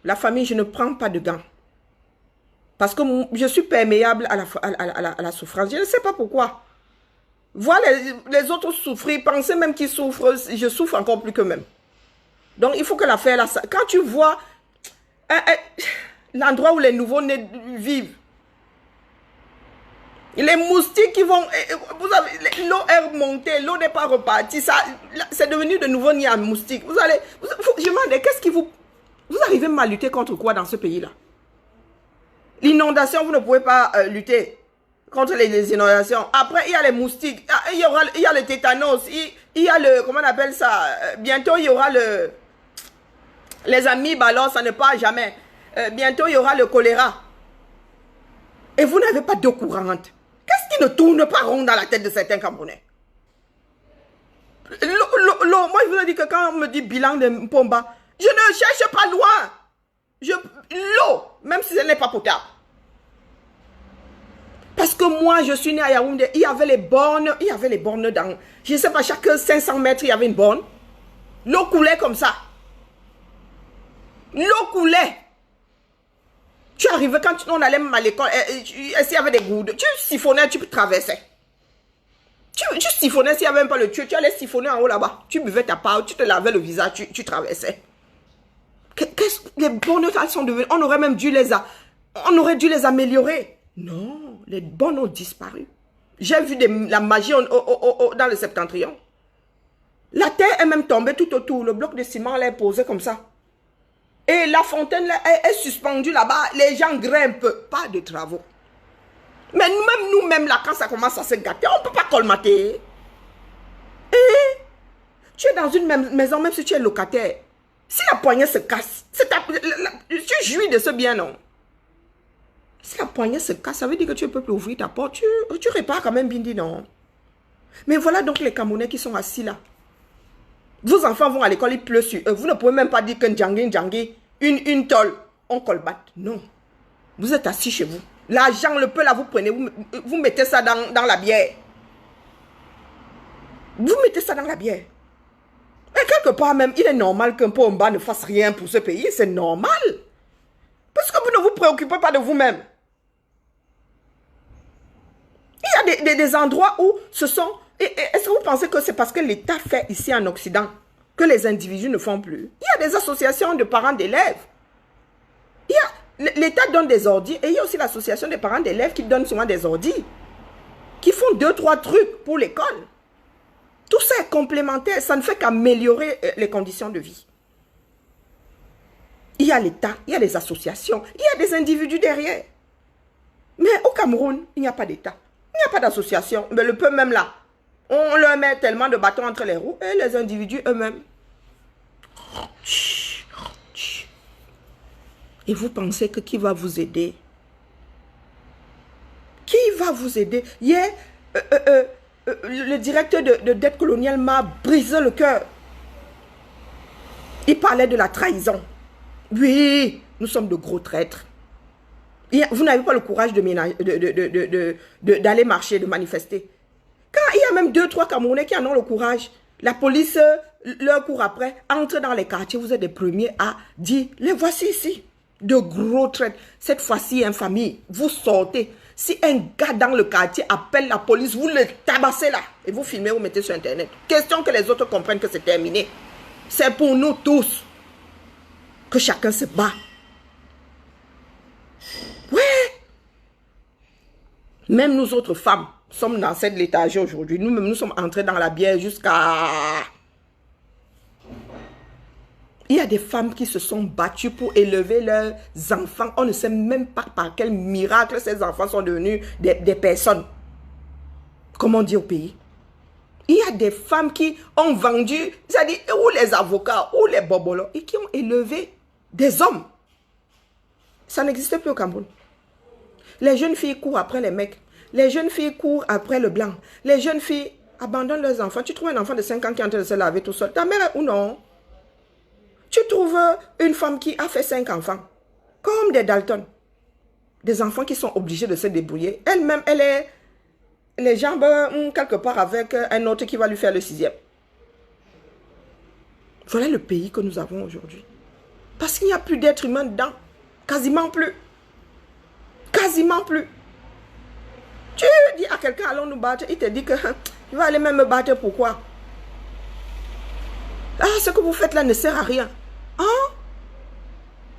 La famille, je ne prends pas de gants. Parce que je suis perméable à la souffrance. Je ne sais pas pourquoi. Voir les autres souffrir, penser même qu'ils souffrent, je souffre encore plus qu'eux-mêmes. Donc, il faut que l'affaire là, quand tu vois l'endroit où les nouveaux-nés vivent, les moustiques qui vont... Vous savez, l'eau est remontée, l'eau n'est pas repartie. C'est devenu de nouveaux nids à moustiques. Je me demande, qu'est-ce qui vous... Vous arrivez même à lutter contre quoi dans ce pays-là? L'inondation, vous ne pouvez pas lutter contre les inondations. Après, il y a les moustiques, il y a le tétanos, il y a le, comment on appelle ça, bientôt il y aura les amibes, alors ça ne part jamais. Bientôt il y aura le choléra. Et vous n'avez pas d'eau courante. Qu'est-ce qui ne tourne pas rond dans la tête de certains Camerounais? L'eau, moi je vous ai dit que quand on me dit bilan de Mpomba, je ne cherche pas loin. L'eau, même si elle n'est pas potable. Parce que moi, je suis né à Yaoundé, il y avait les bornes dans, je ne sais pas, chaque 500 mètres, il y avait une borne. L'eau coulait comme ça. L'eau coulait. Tu arrivais quand on allait même à l'école, s'il y avait des gouttes, tu siphonnais, tu traversais. Tu siphonnais, s'il n'y avait même pas le tuyau, tu allais siphonner en haut là-bas. Tu buvais ta part, tu te lavais le visage, tu traversais. Les bornes sont devenues, on aurait même dû on aurait dû les améliorer. Non, les bornes ont disparu. J'ai vu la magie dans le septentrion. La terre est même tombée tout autour, le bloc de ciment là est posé comme ça. Et la fontaine là, est suspendue là-bas, les gens grimpent, pas de travaux. Mais nous-mêmes là, quand ça commence à se gâter, on ne peut pas colmater. Et tu es dans une maison, même si tu es locataire. Si la poignée se casse, tu jouis de ce bien, non? Si la poignée se casse, ça veut dire que tu ne peux plus ouvrir ta porte. Tu répares quand même, Bindi, non? Mais voilà donc les Camerounais qui sont assis là. Vos enfants vont à l'école, il pleut sur eux. Vous ne pouvez même pas dire qu'un djangui, une tôle, on colbatte. Non. Vous êtes assis chez vous. L'argent, le peu là, vous prenez, vous mettez ça dans la bière. Vous mettez ça dans la bière. Et quelque part même, il est normal qu'un Pomba ne fasse rien pour ce pays. C'est normal. Parce que vous ne vous préoccupez pas de vous-même. Il y a des endroits où ce sont... Est-ce que vous pensez que c'est parce que l'État fait ici en Occident que les individus ne font plus? Il y a des associations de parents d'élèves. L'État donne des ordis et il y a aussi l'association des parents d'élèves qui donnent souvent des ordis. Qui font 2-3 trucs pour l'école. Tout ça est complémentaire. Ça ne fait qu'améliorer les conditions de vie. Il y a l'État, il y a les associations, il y a des individus derrière. Mais au Cameroun, il n'y a pas d'État. Il n'y a pas d'association. Mais le peu même là, on leur met tellement de bâtons entre les roues et les individus eux-mêmes. Et vous pensez que qui va vous aider? Qui va vous aider? Hier, le directeur de dette coloniale m'a brisé le cœur. Il parlait de la trahison. Oui, nous sommes de gros traîtres. Vous n'avez pas le courage d'aller marcher, de manifester. Quand il y a même 2-3 Camerounais qui en ont le courage, la police leur court après, entre dans les quartiers, vous êtes les premiers à dire, les voici ici. De gros traîtres. Cette fois-ci, infamie, vous sortez. Si un gars dans le quartier appelle la police, vous le tabassez là. Et vous filmez, vous mettez sur Internet. Question que les autres comprennent que c'est terminé. C'est pour nous tous que chacun se bat. Ouais. Même nous autres femmes sommes dans cette léthargie aujourd'hui. Nous-mêmes, nous sommes entrés dans la bière jusqu'à... Il y a des femmes qui se sont battues pour élever leurs enfants. On ne sait même pas par quel miracle ces enfants sont devenus des personnes. Comme on dit au pays. Il y a des femmes qui ont vendu, c'est-à-dire, ou les avocats, ou les bobolos, et qui ont élevé des hommes. Ça n'existe plus au Cameroun. Les jeunes filles courent après les mecs. Les jeunes filles courent après le blanc. Les jeunes filles abandonnent leurs enfants. Tu trouves un enfant de 5 ans qui est en train de se laver tout seul. Ta mère est ou non? Tu trouves une femme qui a fait 5 enfants, comme des Dalton. Des enfants qui sont obligés de se débrouiller. Elle-même, elle est les jambes quelque part avec un autre qui va lui faire le 6e. Voilà le pays que nous avons aujourd'hui. Parce qu'il n'y a plus d'êtres humains dedans. Quasiment plus. Quasiment plus. Tu dis à quelqu'un, allons nous battre. Il te dit que tu vas aller même me battre. Pourquoi? Ah, ce que vous faites là ne sert à rien. Hein?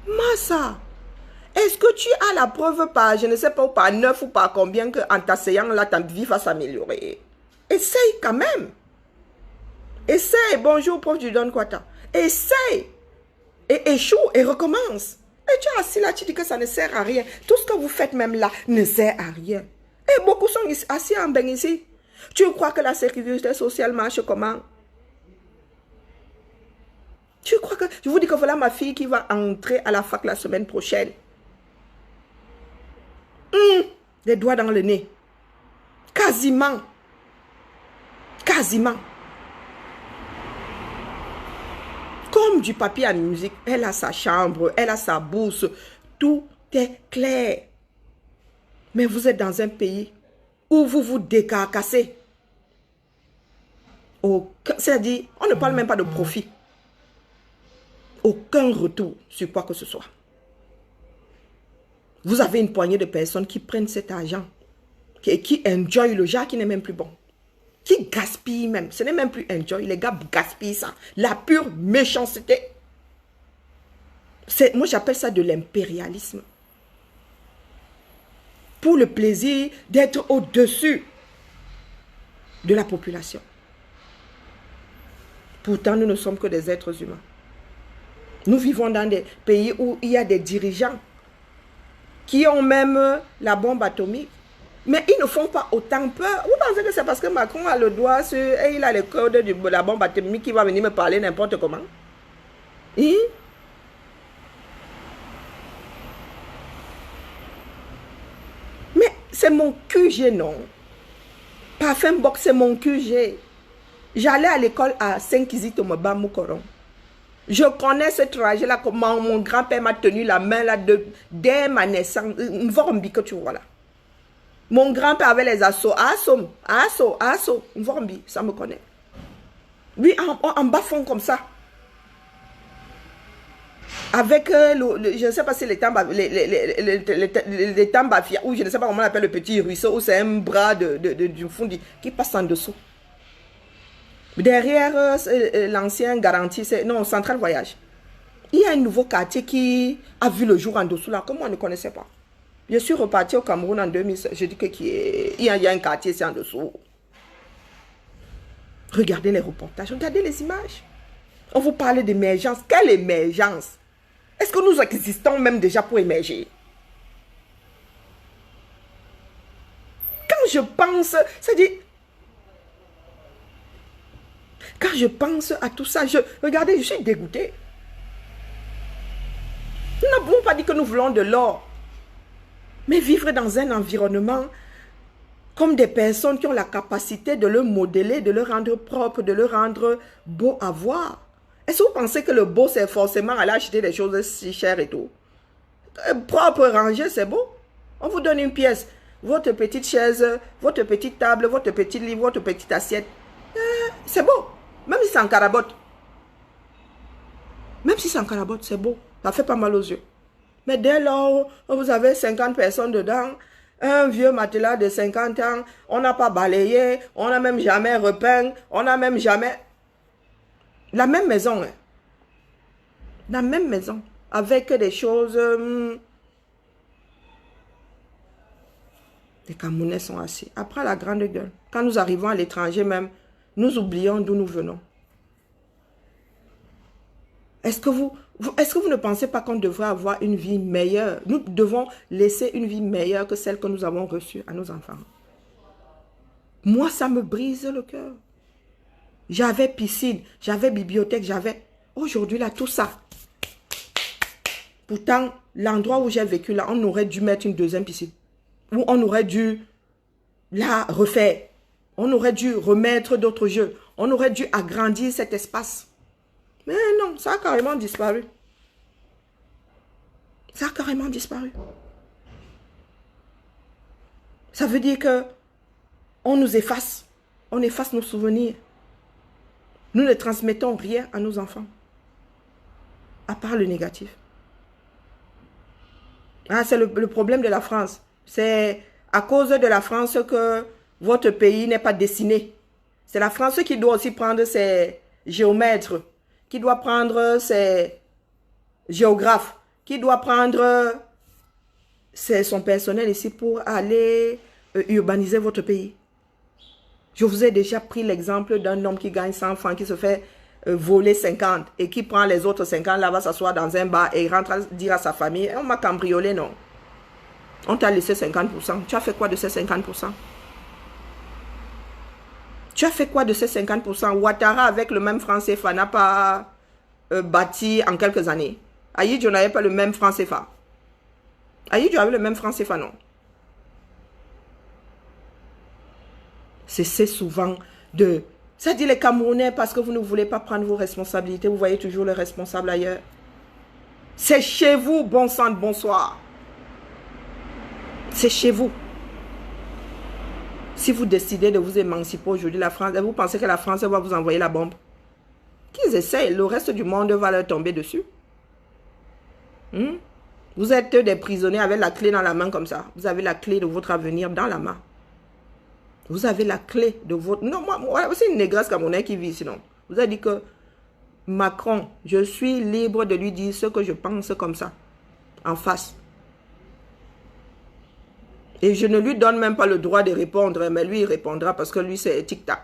Massa, est-ce que tu as la preuve par, je ne sais pas, par 9 ou par combien que en t'asseyant là, ta vie va s'améliorer? Essaye quand même. Essaye. Bonjour, prof du Don Quata. Essaye. Et échoue et recommence. Et tu es assis là, tu dis que ça ne sert à rien. Tout ce que vous faites même là ne sert à rien. Et beaucoup sont assis en bain ici. Tu crois que la sécurité sociale marche comment? Tu crois que... Je vous dis que voilà ma fille qui va entrer à la fac la semaine prochaine. Les doigts dans le nez. Quasiment. Quasiment. Comme du papier à musique. Elle a sa chambre, elle a sa bourse. Tout est clair. Mais vous êtes dans un pays où vous vous décarcassez. C'est-à-dire, on ne parle même pas de profit. Aucun retour sur quoi que ce soit. Vous avez une poignée de personnes qui prennent cet argent, qui enjoy le genre qui n'est même plus bon. Qui gaspille même. Ce n'est même plus enjoy. Les gars gaspillent ça. La pure méchanceté. Moi, j'appelle ça de l'impérialisme. Pour le plaisir d'être au-dessus de la population. Pourtant, nous ne sommes que des êtres humains. Nous vivons dans des pays où il y a des dirigeants qui ont même la bombe atomique. Mais ils ne font pas autant peur. Vous pensez que c'est parce que Macron a le doigt sur... et il a le code de la bombe atomique qui va venir me parler n'importe comment? Mais c'est mon QG, non? Parfum Box, c'est mon QG. J'allais à l'école à Saint-Kizito-Moba Moukoron. Je connais ce trajet-là, comment mon grand-père m'a tenu la main là dès ma naissance. Une vormbi que tu vois là. Mon grand-père avait les assauts. Asso. Une vormbi, ça me connaît. Lui, en bas fond comme ça. Avec, je ne sais pas si les tambafia, ou je ne sais pas comment on appelle le petit ruisseau, ou c'est un bras du fond qui passe en dessous. Derrière l'ancien garantie, c'est non, Central Voyage. Il y a un nouveau quartier qui a vu le jour en dessous là, comme on ne connaissait pas. Je suis reparti au Cameroun en 2016. Je dis qu'il y a un quartier ici en dessous. Regardez les reportages, regardez les images. On vous parle d'émergence. Quelle émergence? Est-ce que nous existons même déjà pour émerger? Quand je pense, c'est-à-dire, quand je pense à tout ça, regardez, je suis dégoûtée. Nous n'avons pas dit que nous voulons de l'or. Mais vivre dans un environnement comme des personnes qui ont la capacité de le modeler, de le rendre propre, de le rendre beau à voir. Est-ce que vous pensez que le beau, c'est forcément aller acheter des choses si chères et tout? Propre, rangé, c'est beau. On vous donne une pièce, votre petite chaise, votre petite table, votre petit lit, votre petite assiette. C'est beau. Même si c'est en carabote. Même si c'est en carabote, c'est beau. Ça fait pas mal aux yeux. Mais dès lors où vous avez 50 personnes dedans, un vieux matelas de 50 ans, on n'a pas balayé, on n'a même jamais repeint, on n'a même jamais... La même maison, hein. La même maison, avec des choses... Les Camerounais sont assis. Après la grande gueule, quand nous arrivons à l'étranger même, nous oublions d'où nous venons. Est-ce que vous ne pensez pas qu'on devrait avoir une vie meilleure? Nous devons laisser une vie meilleure que celle que nous avons reçue à nos enfants. Moi, ça me brise le cœur. J'avais piscine, j'avais bibliothèque, j'avais... Aujourd'hui, là, tout ça. Pourtant, l'endroit où j'ai vécu, là, on aurait dû mettre une deuxième piscine. Ou on aurait dû la refaire. On aurait dû remettre d'autres jeux. On aurait dû agrandir cet espace. Mais non, ça a carrément disparu. Ça a carrément disparu. Ça veut dire que on nous efface. On efface nos souvenirs. Nous ne transmettons rien à nos enfants. À part le négatif. Ah, c'est le problème de la France. C'est à cause de la France que votre pays n'est pas dessiné. C'est la France qui doit aussi prendre ses géomètres, qui doit prendre ses géographes, qui doit prendre son personnel ici pour aller urbaniser votre pays. Je vous ai déjà pris l'exemple d'un homme qui gagne 100 francs, qui se fait voler 50 et qui prend les autres 50 là, va s'asseoir dans un bar et il rentre dire à sa famille, on m'a cambriolé, non. On t'a laissé 50%. Tu as fait quoi de ces 50%? Tu as fait quoi de ces 50%? Ouattara avec le même franc CFA n'a pas bâti en quelques années. Ahidjo n'avait pas le même franc CFA. Ahidjo avait le même franc CFA, non. C'est souvent de... Ça dit les Camerounais, parce que vous ne voulez pas prendre vos responsabilités, vous voyez toujours les responsables ailleurs. C'est chez vous, bon sang, bonsoir. C'est chez vous. Si vous décidez de vous émanciper aujourd'hui, la France, vous pensez que la France va vous envoyer la bombe? Qu'ils essayent, le reste du monde va leur tomber dessus. Vous êtes des prisonniers avec la clé dans la main comme ça. Vous avez la clé de votre avenir dans la main. Vous avez la clé de votre... Non, moi c'est une négresse camerounaise qui vit sinon. Vous avez dit que Macron, je suis libre de lui dire ce que je pense comme ça. En face. Et je ne lui donne même pas le droit de répondre. Mais lui, il répondra parce que lui, c'est tic-tac.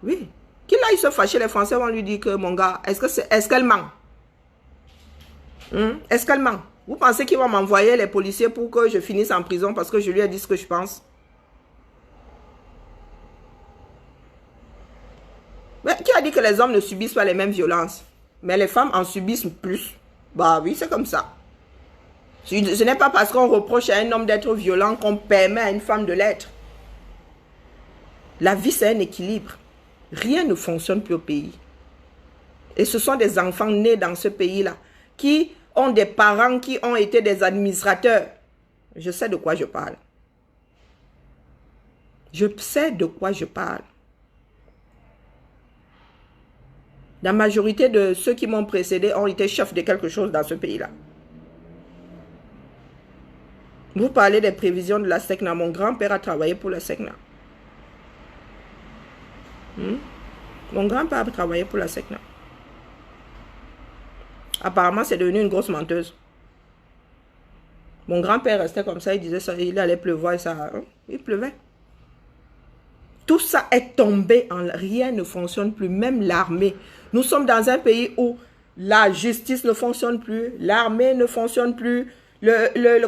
Oui. Qu'il aille se fâcher, les Français vont lui dire que, mon gars, est-ce qu'elle ment? Est-ce qu'elle ment? Vous pensez qu'ils vont m'envoyer les policiers pour que je finisse en prison parce que je lui ai dit ce que je pense? Mais qui a dit que les hommes ne subissent pas les mêmes violences? Mais les femmes en subissent plus. Bah oui, c'est comme ça. Ce n'est pas parce qu'on reproche à un homme d'être violent qu'on permet à une femme de l'être. La vie, c'est un équilibre. Rien ne fonctionne plus au pays. Et ce sont des enfants nés dans ce pays-là qui ont des parents qui ont été des administrateurs. Je sais de quoi je parle. Je sais de quoi je parle. La majorité de ceux qui m'ont précédé ont été chefs de quelque chose dans ce pays-là. Vous parlez des prévisions de la SECNA. Mon grand-père a travaillé pour la SECNA. Mon grand-père a travaillé pour la SECNA. Apparemment, c'est devenu une grosse menteuse. Mon grand-père restait comme ça, il disait ça, il allait pleuvoir et ça, il pleuvait. Tout ça est tombé en... Rien ne fonctionne plus, même l'armée. Nous sommes dans un pays où la justice ne fonctionne plus, l'armée ne fonctionne plus,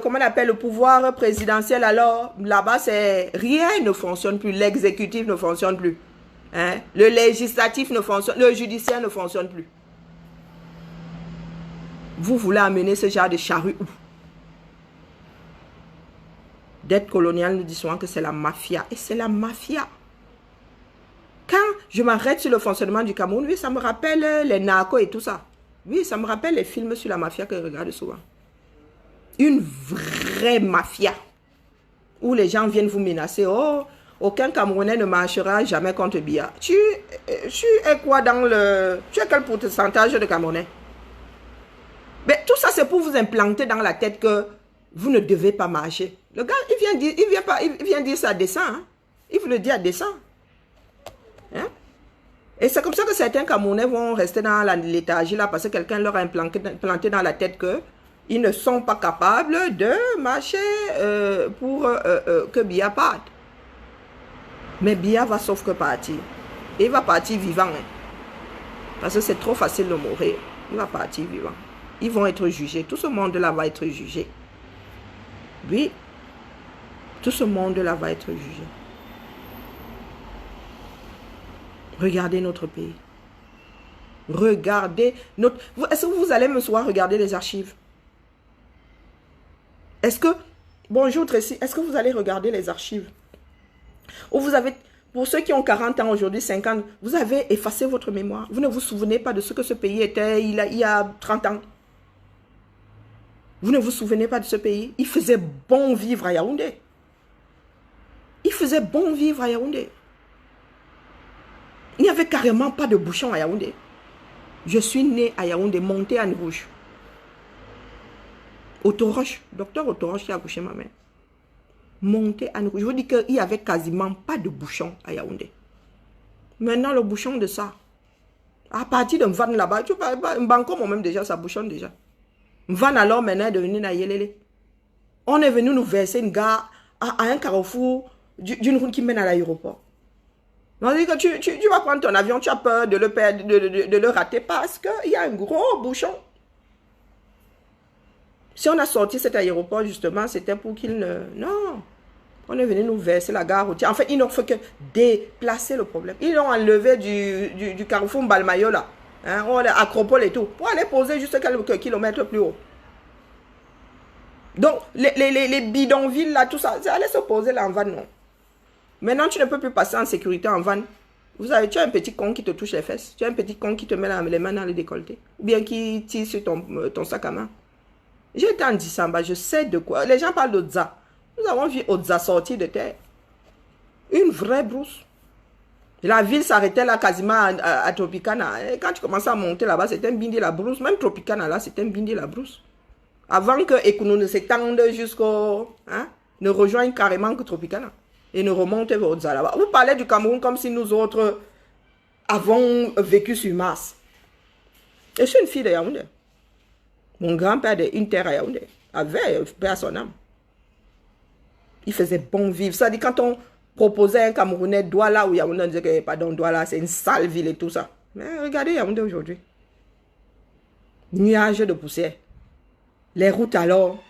comment on appelle, le pouvoir présidentiel, alors, là-bas, c'est... Rien ne fonctionne plus, l'exécutif ne fonctionne plus. Hein? Le législatif ne fonctionne, le judiciaire ne fonctionne plus. Vous voulez amener ce genre de charrue où? Dette coloniale, nous disons que c'est la mafia. Et c'est la mafia. Quand je m'arrête sur le fonctionnement du Cameroun, oui, ça me rappelle les narcos et tout ça. Oui, ça me rappelle les films sur la mafia que je regarde souvent. Une vraie mafia. Où les gens viennent vous menacer. Oh, aucun Camerounais ne marchera jamais contre Biya. Tu es quoi dans le... Tu as quel pourcentage de Camerounais? Mais tout ça, c'est pour vous implanter dans la tête que vous ne devez pas marcher. Le gars, il vient dire ça à dessein. Hein? Il vous le dit à dessein. Hein? Et c'est comme ça que certains Camerounais vont rester dans l'étagère là parce que quelqu'un leur a implanté dans la tête que ils ne sont pas capables de marcher pour que Biya parte. Mais Biya va sauf que partir. Et il va partir vivant. Hein? Parce que c'est trop facile de mourir. Il va partir vivant. Ils vont être jugés. Tout ce monde-là va être jugé. Oui. Tout ce monde-là va être jugé. Regardez notre pays. Regardez notre... Est-ce que vous allez me soir regarder les archives? Est-ce que... Bonjour Tracy. Est-ce que vous allez regarder les archives? Ou vous avez... Pour ceux qui ont 40 ans aujourd'hui, 50, vous avez effacé votre mémoire. Vous ne vous souvenez pas de ce que ce pays était il y a 30 ans. Vous ne vous souvenez pas de ce pays? Il faisait bon vivre à Yaoundé. Il faisait bon vivre à Yaoundé. Il n'y avait carrément pas de bouchon à Yaoundé. Je suis né à Yaoundé, monté à Rouge. Autoroche, docteur Autoroche qui a accouché ma mère. Monté à Rouge. Je vous dis qu'il n'y avait quasiment pas de bouchon à Yaoundé. Maintenant, le bouchon de ça, à partir d'un van là-bas, tu parles pas, un banco moi-même déjà, ça bouchonne déjà. Un van alors maintenant est devenu Nayelele. On est venu nous verser une gare à un carrefour d'une route qui mène à l'aéroport. On dit que tu vas prendre ton avion, tu as peur de le perdre, de le rater parce qu'il y a un gros bouchon. Si on a sorti cet aéroport, justement, c'était pour qu'il ne... Non. On est venu nous verser la gare routière. En fait, ils n'ont fait que déplacer le problème. Ils l'ont enlevé du carrefour Balmayo, là. Hein, Acropole et tout. Pour aller poser juste quelques kilomètres plus haut. Donc, les bidonvilles, là, tout ça, ça allait se poser là en van, non. Maintenant, tu ne peux plus passer en sécurité en van. Vous savez, tu as un petit con qui te touche les fesses. Tu as un petit con qui te met les mains dans le décolleté. Ou bien qui tire sur ton sac à main. J'ai été en Dissamba, je sais de quoi. Les gens parlent d'Otza. Nous avons vu Otza sortir de terre. Une vraie brousse. La ville s'arrêtait là quasiment à Tropicana. Et quand tu commençais à monter là-bas, c'était un bindi la brousse. Même Tropicana là, c'était un bindi la brousse. Avant que Ekounou ne s'étende jusqu'au... Hein, ne rejoigne carrément que Tropicana. Et ne remonte vers Otza là-bas. Vous parlez du Cameroun comme si nous autres avons vécu sur Mars. Je suis une fille de Yaoundé. Mon grand-père d'une terre à Yaoundé avait père à son âme. Il faisait bon vivre. Ça dit quand on proposait un Camerounais Douala ou Yaoundé, on disait que pardon, Douala c'est une sale ville et tout ça. Mais regardez Yaoundé aujourd'hui. Nuages de poussière. Les routes alors.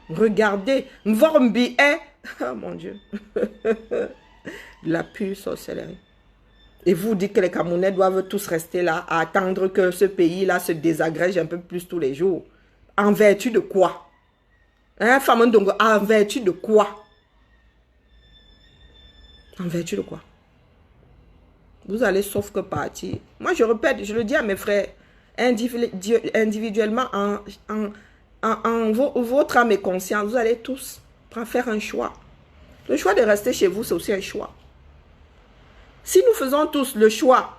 Regardez. Voir un billet. Oh mon Dieu. La pure sorcellerie. Et vous dites que les Camerounais doivent tous rester là à attendre que ce pays-là se désagrège un peu plus tous les jours. En vertu de quoi? Hein, Famandongo, en vertu de quoi? En vertu de quoi? Vous allez sauf que partir. Moi, je répète, je le dis à mes frères, individuellement, en votre âme et conscience, vous allez tous faire un choix. Le choix de rester chez vous, c'est aussi un choix. Si nous faisons tous le choix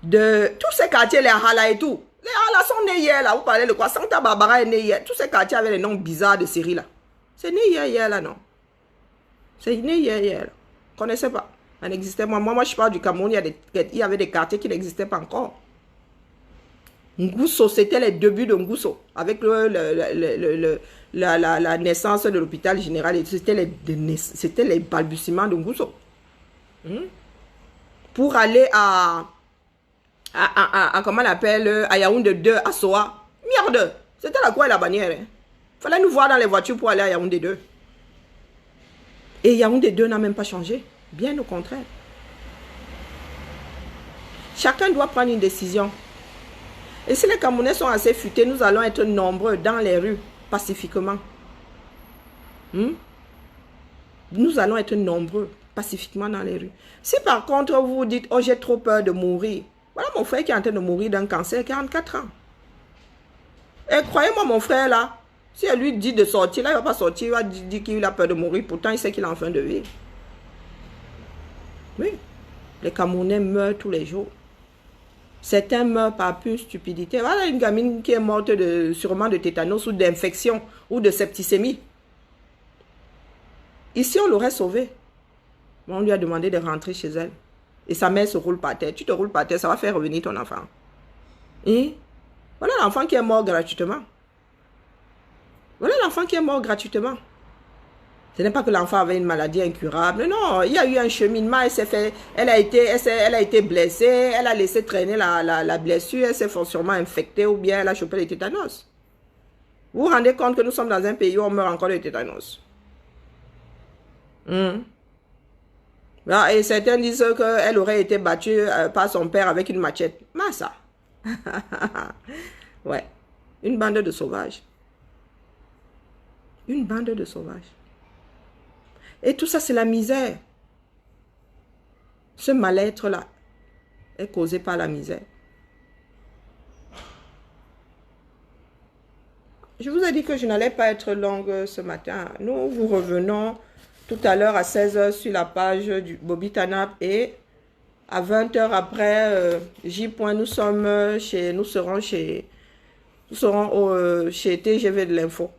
de tous ces quartiers, les Hala et tout, les Hala sont nés hier, là, vous parlez de quoi? Santa Barbara est né hier. Tous ces quartiers avaient les noms bizarres de séries, là. C'est né hier, là, non? C'est né hier, là. Connaissez pas. Ça n'existait pas. Moi, je parle du Cameroun, il y avait des quartiers qui n'existaient pas encore. Ngousso, c'était les débuts de Ngousso, avec la naissance de l'hôpital général. C'était les balbutiements de Ngousso. Pour aller à comment on appelle, à Yaoundé 2, à Soa. Merde, c'était la croix et la bannière. Hein. Fallait nous voir dans les voitures pour aller à Yaoundé 2. Et Yaoundé 2 n'a même pas changé. Bien au contraire. Chacun doit prendre une décision. Et si les Camerounais sont assez futés, nous allons être nombreux dans les rues, pacifiquement. Nous allons être nombreux, pacifiquement dans les rues. Si par contre vous vous dites, oh j'ai trop peur de mourir. Voilà mon frère qui est en train de mourir d'un cancer, 44 ans. Et croyez-moi mon frère là, si elle lui dit de sortir, là il ne va pas sortir, il va dire qu'il a peur de mourir, pourtant il sait qu'il est en fin de vie. Oui, les Camerounais meurent tous les jours. Certains meurent par pure stupidité. Voilà une gamine qui est morte sûrement de tétanos ou d'infection ou de septicémie. Ici, on l'aurait sauvée. On lui a demandé de rentrer chez elle. Et sa mère se roule par terre. Tu te roules par terre, ça va faire revenir ton enfant. Et voilà l'enfant qui est mort gratuitement. Voilà l'enfant qui est mort gratuitement. Ce n'est pas que l'enfant avait une maladie incurable. Non, il y a eu un cheminement. Elle a été blessée. Elle a laissé traîner la blessure. Elle s'est forcément infectée ou bien elle a chopé le tétanos. Vous vous rendez compte que nous sommes dans un pays où on meurt encore de tétanos. Et certains disent qu'elle aurait été battue par son père avec une machette. Mais ça. Ouais. Une bande de sauvages. Une bande de sauvages. Et tout ça, c'est la misère. Ce mal-être-là est causé par la misère. Je vous ai dit que je n'allais pas être longue ce matin. Nous vous revenons tout à l'heure à 16 h sur la page du Bobby Tanap et à 20 h après J. Nous serons chez TGV de l'info.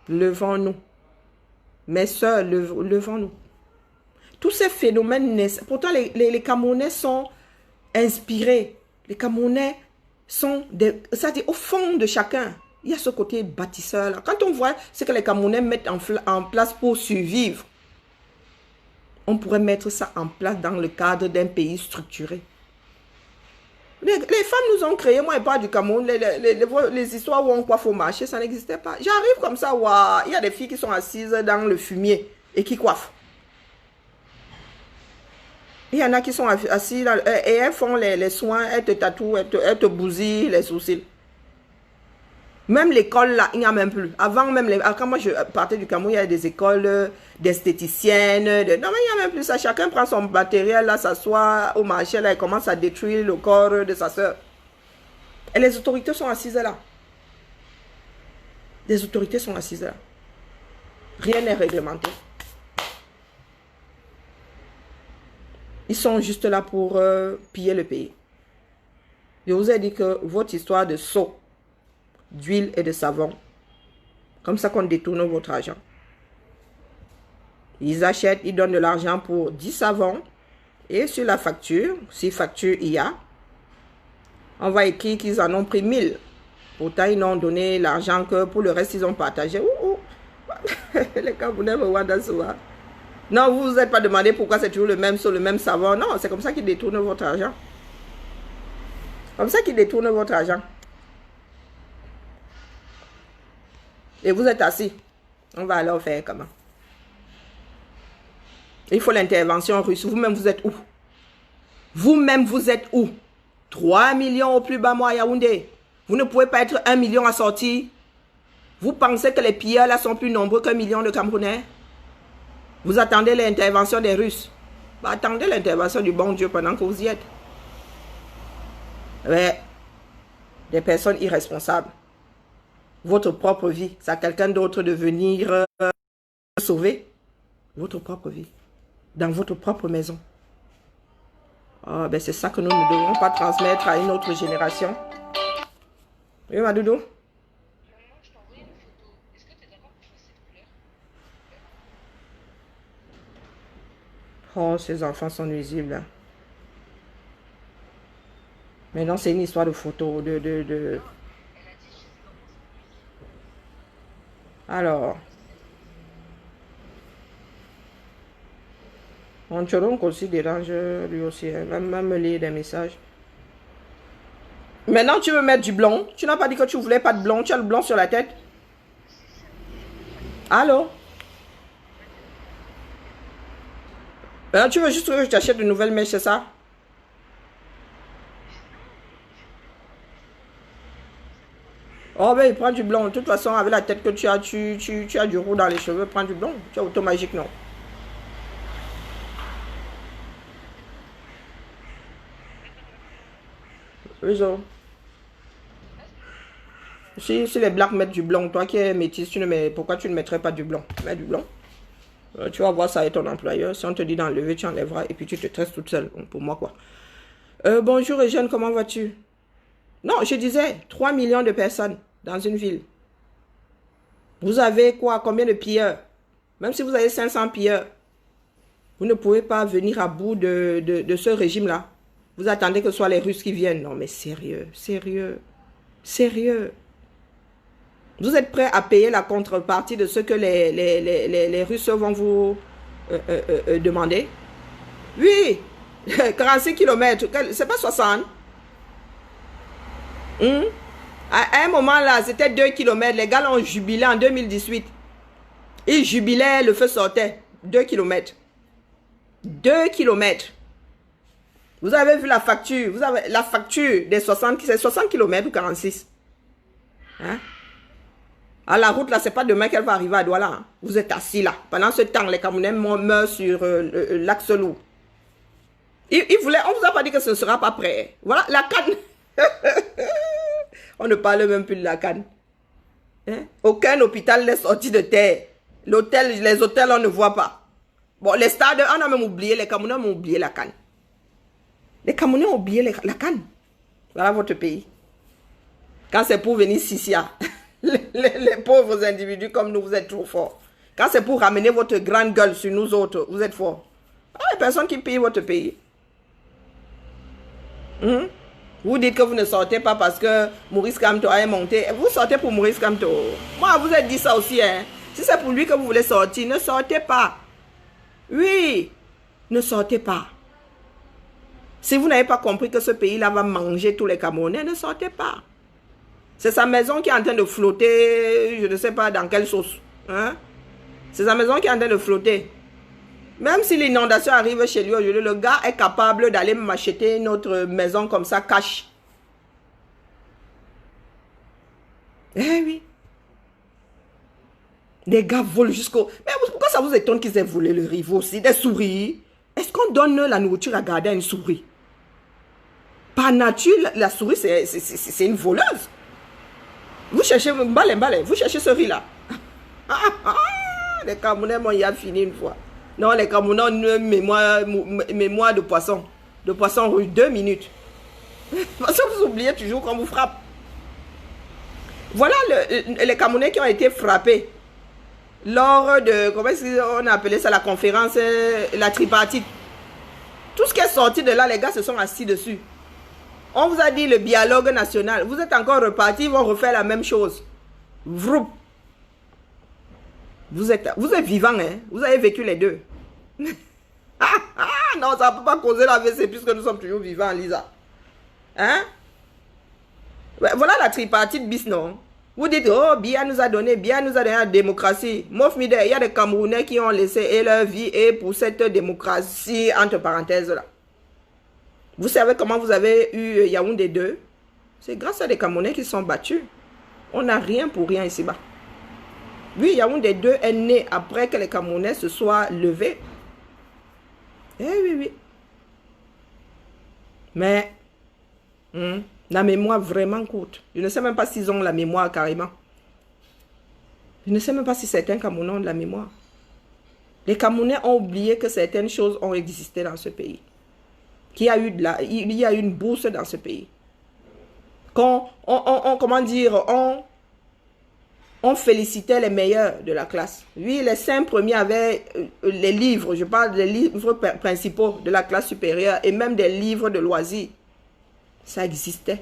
Levons-nous. Mes soeurs, levons-nous. Tous ces phénomènes naissent. Pourtant, les Camerounais sont inspirés. Les Camerounais sont c'est-à-dire au fond de chacun. Il y a ce côté bâtisseur là. Quand on voit ce que les Camerounais mettent en place pour survivre, On pourrait mettre ça en place dans le cadre d'un pays structuré. Les femmes nous ont créé, moi et pas du Cameroun, les histoires où on coiffe au marché, ça n'existait pas. J'arrive comme ça, wow, il y a des filles qui sont assises dans le fumier et qui coiffent. Il y en a qui sont assises là, et elles font les soins, elles te tatouent, elles te bousillent les sourcils. Même l'école là, il n'y a même plus. Avant même, quand moi je partais du Cameroun, il y avait des écoles d'esthéticiennes. Non mais il n'y a même plus ça. Chacun prend son matériel là, s'assoit au marché là et commence à détruire le corps de sa soeur. Et les autorités sont assises là. Les autorités sont assises là. Rien n'est réglementé. Ils sont juste là pour piller le pays. Je vous ai dit que votre histoire de seau, d'huile et de savon, comme ça qu'on détourne votre argent. Ils achètent, ils donnent de l'argent pour 10 savons et sur la facture, si facture il y a, on va écrire qu'ils en ont pris 1000. Pourtant, ils n'ont donné l'argent que pour le reste, ils ont partagé. Les Camerounais me voient dans ce soir. Non, vous ne vous êtes pas demandé pourquoi c'est toujours le même sur le même savon. Non, c'est comme ça qu'ils détournent votre argent. Comme ça qu'ils détournent votre argent. Et vous êtes assis. On va alors faire comment? Il faut l'intervention russe. Vous-même, vous êtes où? Vous-même, vous êtes où? 3 millions au plus bas mois à Yaoundé. Vous ne pouvez pas être 1 million à sortir. Vous pensez que les pilleurs là sont plus nombreux qu'1 million de Camerounais? Vous attendez l'intervention des Russes. Bah, attendez l'intervention du bon Dieu pendant que vous y êtes. Ouais. Des personnes irresponsables. Votre propre vie. C'est à quelqu'un d'autre de venir sauver votre propre vie. Dans votre propre maison. Oh, ben c'est ça que nous ne devons pas transmettre à une autre génération. Oui, Madoudou? Oh, ces enfants sont nuisibles. Hein. Mais non, c'est une histoire de photo, Alors. Mon choronque aussi dérange lui aussi. Hein. Même me lire des messages. Maintenant, tu veux mettre du blond. Tu n'as pas dit que tu voulais pas de blond. Tu as le blond sur la tête. Allô? Maintenant, tu veux juste que je t'achète de nouvelles mèches, c'est ça? Oh, ben, il prend du blond. De toute façon, avec la tête que tu as, tu as du roux dans les cheveux. Prends du blond. Tu as automagique, non? Oui, si les blacks mettent du blond, toi qui es métisse, pourquoi tu ne mettrais pas du blond? Mets du blond. Tu vas voir ça avec ton employeur. Si on te dit d'enlever, tu enlèveras et puis tu te tresses toute seule. Pour moi, quoi. Bonjour, Eugène, comment vas-tu? Non, je disais 3 millions de personnes dans une ville. Vous avez quoi? Combien de pilleurs? Même si vous avez 500 pilleurs, vous ne pouvez pas venir à bout de ce régime-là. Vous attendez que ce soit les Russes qui viennent. Non, mais sérieux, sérieux, sérieux. Vous êtes prêts à payer la contrepartie de ce que les Russes vont vous demander? Oui, 46 km, c'est pas 60. À un moment là, c'était 2 km. Les gars ont jubilé en 2018. Ils jubilaient, le feu sortait. 2 km. 2 km. Vous avez vu la facture. Vous avez la facture des 60, c'est 60 km ou 46. Hein? À la route, là, c'est pas demain qu'elle va arriver à Douala. Hein. Vous êtes assis là. Pendant ce temps, les Camerounais meurent sur l'axe lourd. Ils voulaient, on vous a pas dit que ce ne sera pas prêt. Voilà, la canne. On ne parle même plus de la canne. Hein? Aucun hôpital n'est sorti de terre. Les hôtels, on ne voit pas. Bon, les stades, on a même oublié, les Camerounais ont oublié la canne. Les Camerounais ont oublié la canne. Voilà votre pays. Quand c'est pour venir Sissia, les pauvres individus comme nous, vous êtes trop forts. Quand c'est pour ramener votre grande gueule sur nous autres, vous êtes forts. Ah, il y a personne qui paye votre pays. Vous dites que vous ne sortez pas parce que Maurice Kamto a monté. Vous sortez pour Maurice Kamto. Moi, vous avez dit ça aussi. Hein. Si c'est pour lui que vous voulez sortir, ne sortez pas. Oui. Ne sortez pas. Si vous n'avez pas compris que ce pays-là va manger tous les Camerounais, ne sortez pas. C'est sa maison qui est en train de flotter, je ne sais pas dans quelle sauce. Hein? C'est sa maison qui est en train de flotter. Même si l'inondation arrive chez lui aujourd'hui, le gars est capable d'aller m'acheter notre maison comme ça, cash. Eh oui. Les gars volent jusqu'au... Mais pourquoi ça vous étonne qu'ils aient volé le riz aussi? Des souris. Est-ce qu'on donne la nourriture à garder à une souris? Par nature, la souris, c'est une voleuse. Vous cherchez... Vous cherchez ce riz-là. Les Camerounais m'ont y a fini une fois. Non, les Camerounais ont une mémoire de poisson. De poisson rouge. 2 minutes. Parce que vous oubliez toujours qu'on vous frappe. Voilà les Camerounais qui ont été frappés lors de, comment est-ce qu'on a appelé ça, la conférence, la tripartite. Tout ce qui est sorti de là, les gars se sont assis dessus. On vous a dit le dialogue national. Vous êtes encore repartis, ils vont refaire la même chose. Vroup. Vous êtes vivants, hein. Vous avez vécu les deux. Non, ça ne peut pas causer la l'AVC puisque nous sommes toujours vivants, Lisa. Hein? Ouais, voilà la tripartite bis, non? Vous dites, oh, Biya nous a donné la démocratie. Mof Mide, il y a des Camerounais qui ont laissé leur vie et pour cette démocratie, entre parenthèses, là. Vous savez comment vous avez eu Yaoundé 2? C'est grâce à des Camerounais qui sont battus. On n'a rien pour rien ici-bas. Oui, Yaoundé 2 est né après que les Camerounais se soient levés. Eh oui, oui. Mais... la mémoire vraiment courte. Je ne sais même pas s'ils ont la mémoire carrément. Je ne sais même pas si certains Camerounais ont de la mémoire. Les Camerounais ont oublié que certaines choses ont existé dans ce pays. Il y a eu une bourse dans ce pays. Comment dire, on félicitait les meilleurs de la classe. Oui, les 5 premiers avaient les livres, je parle des livres principaux de la classe supérieure et même des livres de loisirs. Ça existait.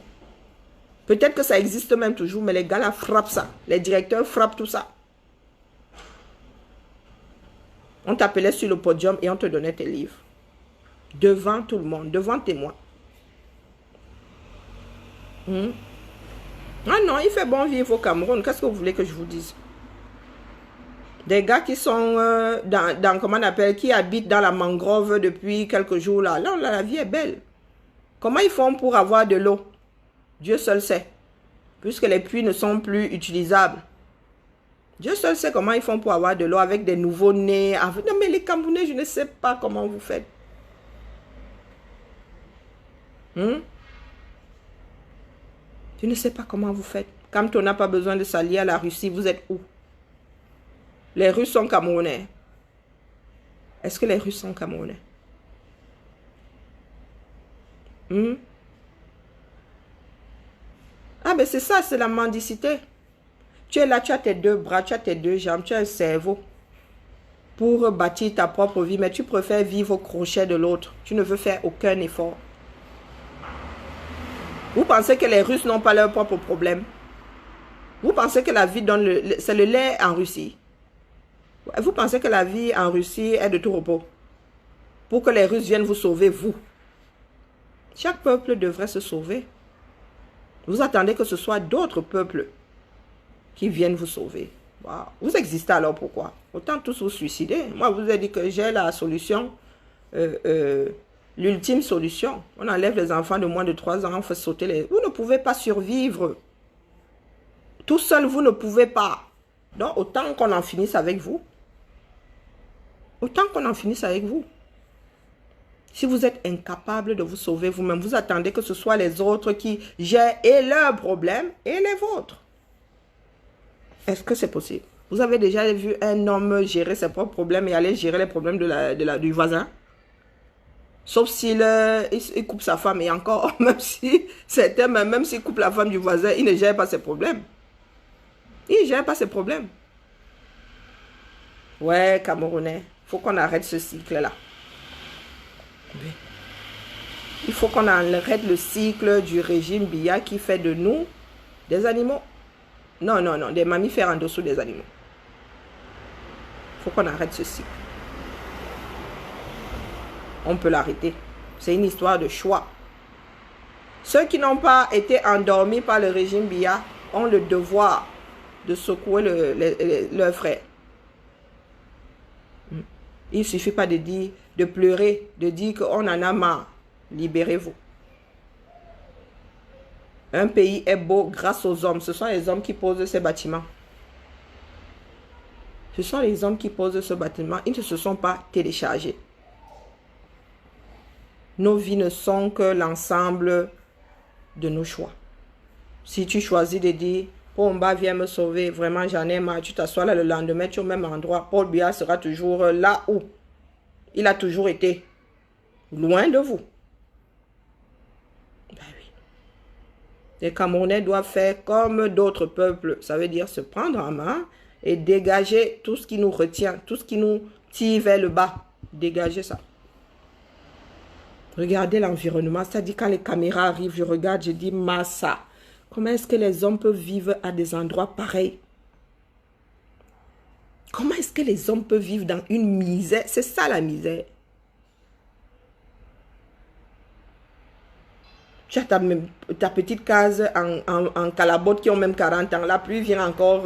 Peut-être que ça existe même toujours, mais les gars là frappent ça. Les directeurs frappent tout ça. On t'appelait sur le podium et on te donnait tes livres. Devant tout le monde, devant témoins. Ah non, il fait bon vivre au Cameroun. Qu'est-ce que vous voulez que je vous dise? Des gars qui sont comment on appelle, qui habitent dans la mangrove depuis quelques jours là. Là, la vie est belle. Comment ils font pour avoir de l'eau? Dieu seul sait. Puisque les puits ne sont plus utilisables. Dieu seul sait comment ils font pour avoir de l'eau avec des nouveaux nés. Non mais les Camerounais, je ne sais pas comment vous faites. Je ne sais pas comment vous faites. Quand on n'a pas besoin de s'allier à la Russie, vous êtes où? Les Russes sont Camerounais. Est-ce que les Russes sont Camerounais? Ah ben c'est ça, c'est la mendicité. Tu es là, tu as tes 2 bras, tu as tes 2 jambes, tu as un cerveau pour bâtir ta propre vie, mais tu préfères vivre au crochet de l'autre. Tu ne veux faire aucun effort. Vous pensez que les Russes n'ont pas leurs propres problèmes? Vous pensez que la vie donne c'est le lait en Russie? Vous pensez que la vie en Russie est de tout repos? Pour que les Russes viennent vous sauver, vous. Chaque peuple devrait se sauver. Vous attendez que ce soit d'autres peuples qui viennent vous sauver. Wow. Vous existez alors pourquoi? Autant tous vous suicider. Moi, je vous ai dit que j'ai la solution, l'ultime solution. On enlève les enfants de moins de 3 ans, on fait sauter les... Vous ne pouvez pas survivre. Tout seul, vous ne pouvez pas. Donc, autant qu'on en finisse avec vous. Autant qu'on en finisse avec vous. Si vous êtes incapable de vous sauver vous-même, vous attendez que ce soit les autres qui gèrent et leurs problèmes et les vôtres. Est-ce que c'est possible? Vous avez déjà vu un homme gérer ses propres problèmes et aller gérer les problèmes du voisin? Sauf s'il il coupe sa femme et encore, même s'il coupe la femme du voisin, il ne gère pas ses problèmes. Il ne gère pas ses problèmes. Ouais, Camerounais, il faut qu'on arrête ce cycle-là. Il faut qu'on arrête le cycle du régime Biya qui fait de nous des animaux. Non, non, non, des mammifères en dessous des animaux. Il faut qu'on arrête ce cycle. on peut l'arrêter. C'est une histoire de choix. Ceux qui n'ont pas été endormis par le régime Biya ont le devoir de secouer leurs frères. Il ne suffit pas de dire, de pleurer, de dire qu'on en a marre. Libérez-vous. Un pays est beau grâce aux hommes. Ce sont les hommes qui posent ces bâtiments. Ce sont les hommes qui posent ce bâtiment. Ils ne se sont pas téléchargés. Nos vies ne sont que l'ensemble de nos choix. Si tu choisis de dire, Pomba viens me sauver, vraiment j'en ai marre, tu t'assois là le lendemain, tu es au même endroit, Paul Biya sera toujours là où il a toujours été, loin de vous. Ben oui. Les Camerounais doivent faire comme d'autres peuples, ça veut dire se prendre en main et dégager tout ce qui nous retient, tout ce qui nous tire vers le bas. Dégager ça. Regardez l'environnement, c'est-à-dire quand les caméras arrivent, je regarde, je dis Massa. Comment est-ce que les hommes peuvent vivre à des endroits pareils? Comment est-ce que les hommes peuvent vivre dans une misère? C'est ça la misère. Tu as ta petite case en calabote qui ont même 40 ans. La pluie vient encore.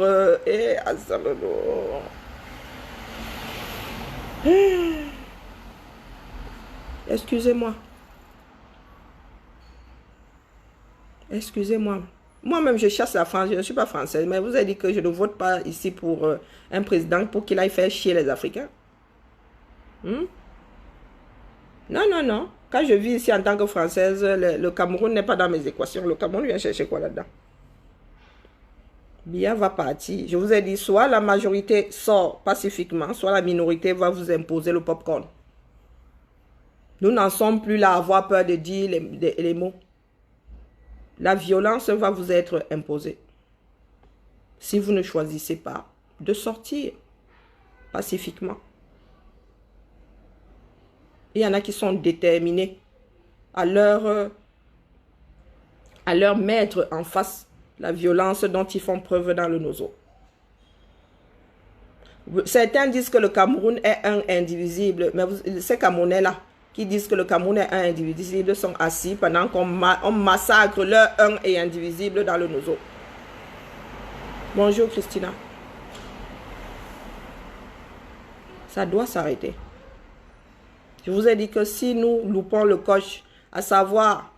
Excusez-moi. Excusez-moi. Moi-même, je chasse la France. Je ne suis pas française. Mais vous avez dit que je ne vote pas ici pour un président pour qu'il aille faire chier les Africains. Non, non, non. Quand je vis ici en tant que Française, le Cameroun n'est pas dans mes équations. Le Cameroun vient chercher quoi là-dedans? Biya va partir. Je vous ai dit, soit la majorité sort pacifiquement, soit la minorité va vous imposer le popcorn. Nous n'en sommes plus là à avoir peur de dire les mots. La violence va vous être imposée. Si vous ne choisissez pas de sortir pacifiquement. Il y en a qui sont déterminés à leur mettre en face la violence dont ils font preuve dans le nozo. Certains disent que le Cameroun est un indivisible, mais ces Camerounais-là qui disent que le Cameroun est un indivisible sont assis pendant qu'on massacre leur un et indivisible dans le nozo. Bonjour Christina. Ça doit s'arrêter. Je vous ai dit que si nous loupons le coche, à savoir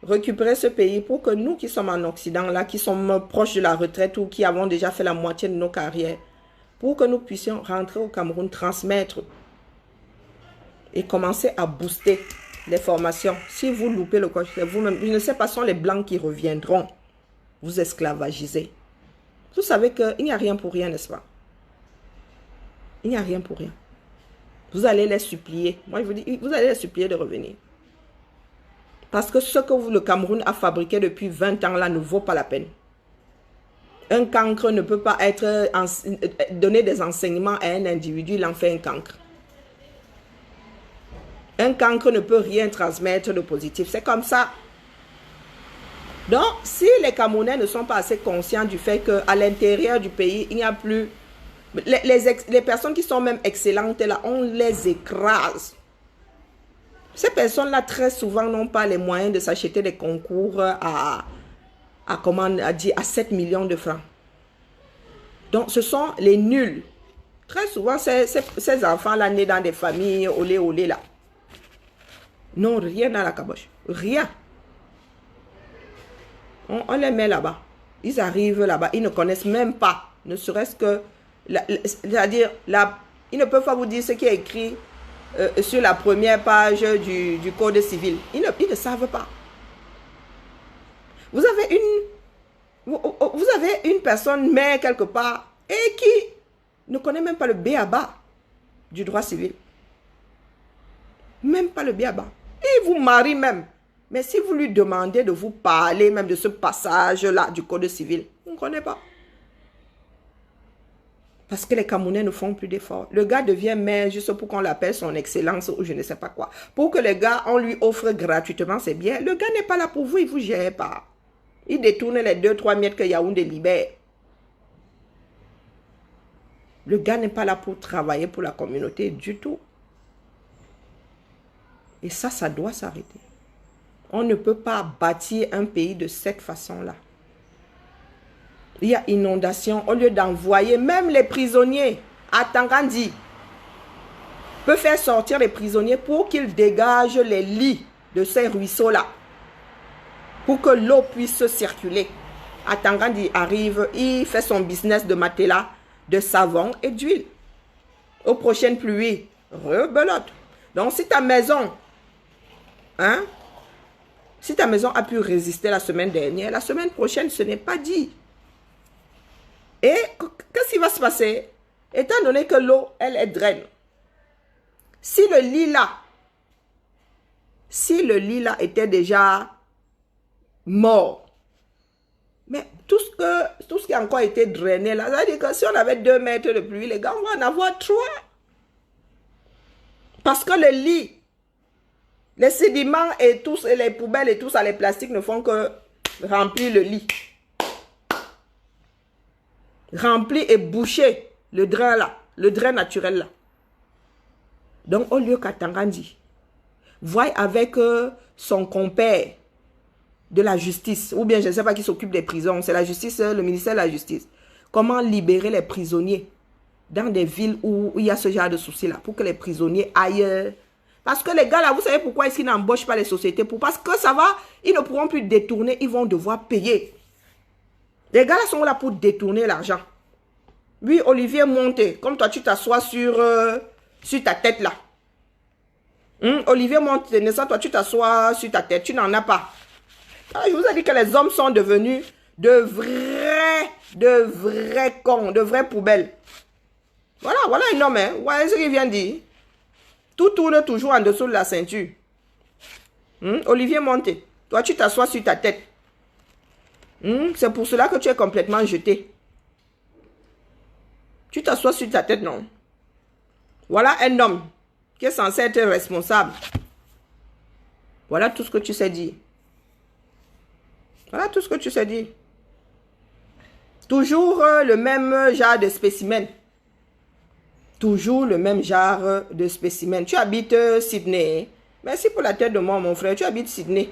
récupérer ce pays pour que nous qui sommes en Occident, là, qui sommes proches de la retraite ou qui avons déjà fait la moitié de nos carrières, pour que nous puissions rentrer au Cameroun, transmettre et commencer à booster les formations. Si vous loupez le coche, c'est vous-même. Je ne sais pas, ce sont les Blancs qui reviendront vous esclavagiser. Vous savez qu'il n'y a rien pour rien, n'est-ce pas? Il n'y a rien pour rien. Vous allez les supplier. Moi, je vous dis, vous allez les supplier de revenir. Parce que ce que le Cameroun a fabriqué depuis 20 ans là ne vaut pas la peine. Un cancre ne peut pas être donner des enseignements à un individu, il en fait un cancre. Un cancre ne peut rien transmettre de positif. C'est comme ça. Donc, si les Camerounais ne sont pas assez conscients du fait qu'à l'intérieur du pays, il n'y a plus... Les personnes qui sont même excellentes, là, on les écrase. Ces personnes-là, très souvent, n'ont pas les moyens de s'acheter des concours à 7 millions de francs. Donc, ce sont les nuls. Très souvent, ces enfants-là, nés dans des familles olé là, n'ont rien dans la caboche. Rien. On les met là-bas. Ils arrivent là-bas. Ils ne connaissent même pas. Ne serait-ce que... C'est-à-dire, ils ne peuvent pas vous dire ce qui est écrit sur la première page du Code civil. Ils ne savent pas. Vous avez une personne mère quelque part et qui ne connaît même pas le b.a.-ba du droit civil. Même pas le b.a.-ba. Il vous marie même. Mais si vous lui demandez de vous parler même de ce passage-là du Code civil, vous ne connaissez pas. Parce que les Camerounais ne font plus d'efforts. Le gars devient maire juste pour qu'on l'appelle son excellence ou je ne sais pas quoi. Pour que les gars, on lui offre gratuitement ses biens. Le gars n'est pas là pour vous, il ne vous gère pas. Il détourne les 2-3 miettes que Yaoundé libère. Le gars n'est pas là pour travailler pour la communauté du tout. Et ça doit s'arrêter. On ne peut pas bâtir un pays de cette façon-là. Il y a inondation. Au lieu d'envoyer même les prisonniers à Tangandi, peut faire sortir les prisonniers pour qu'ils dégagent les lits de ces ruisseaux-là. Pour que l'eau puisse circuler. À Tangandi arrive, il fait son business de matelas, de savon et d'huile. Aux prochaines pluies, rebelote. Donc si ta maison, si ta maison a pu résister la semaine dernière, la semaine prochaine, ce n'est pas dit. Et qu'est-ce qui va se passer? Étant donné que l'eau, elle draine. Si le lit là était déjà mort, mais tout ce qui a encore été drainé là, ça veut dire que si on avait 2 mètres de pluie, les gars, on va en avoir 3. Parce que le lit, les sédiments et tous, et les poubelles et tout ça, les plastiques ne font que remplir le lit. Remplir et boucher le drain là, le drain naturel là. Donc, au lieu qu'à Tangandi, voie avec son compère de la justice, ou bien je ne sais pas qui s'occupe des prisons, c'est la justice, le ministère de la justice. Comment libérer les prisonniers dans des villes où il y a ce genre de soucis là, pour que les prisonniers aillent. Parce que les gars là, vous savez pourquoi ils n'embauchent pas les sociétés? Parce que ça va, ils ne pourront plus détourner, ils vont devoir payer. Les gars là sont là pour détourner l'argent. Oui, Olivier Monté, comme toi tu t'assois sur ta tête là. Olivier Monté, toi tu t'assois sur ta tête, tu n'en as pas. Alors, je vous ai dit que les hommes sont devenus de vrais cons, de vraies poubelles. Voilà un homme, hein. Voilà ce qu'il vient de dire. Tout tourne toujours en dessous de la ceinture. Olivier Monté, toi tu t'assois sur ta tête. C'est pour cela que tu es complètement jeté. Tu t'assois sur ta tête, non? Voilà un homme qui est censé être responsable. Voilà tout ce que tu sais dire. Voilà tout ce que tu sais dire. Toujours le même genre de spécimen. Toujours le même genre de spécimen. Tu habites Sydney. Merci pour la tête de moi, mon frère. Tu habites Sydney.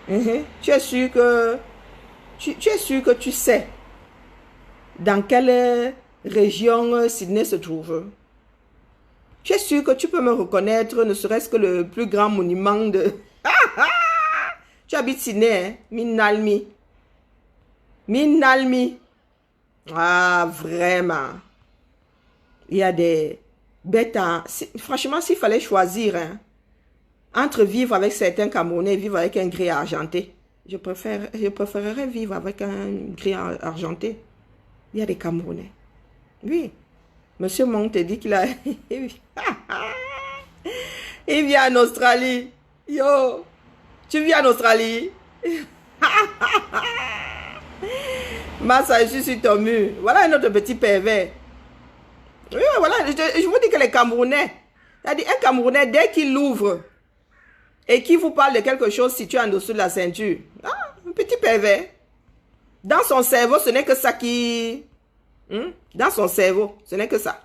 Tu es sûr que... Tu es sûr que tu sais dans quelle région Sydney se trouve? Tu es sûr que tu peux me reconnaître, ne serait-ce que le plus grand monument de... Tu habites Sydney, hein? Minalmi. Minalmi. Ah, vraiment. Il y a des bêtes à... Franchement, s'il fallait choisir, hein, entre vivre avec certains Camerounais et vivre avec un gris argenté, je préférerais vivre avec un gris argenté. Il y a des Camerounais. Oui. Monsieur Monte dit qu'il a... Il vient en Australie. Yo, tu viens en Australie? Massa, je suis sur ton mur. Voilà un autre petit pervers. Oui, voilà, je vous dis que les Camerounais, c'est-à-dire un Camerounais, dès qu'il l'ouvre et qu'il vous parle de quelque chose situé en dessous de la ceinture, un petit pervers. Dans son cerveau, ce n'est que ça qui... Dans son cerveau, ce n'est que ça.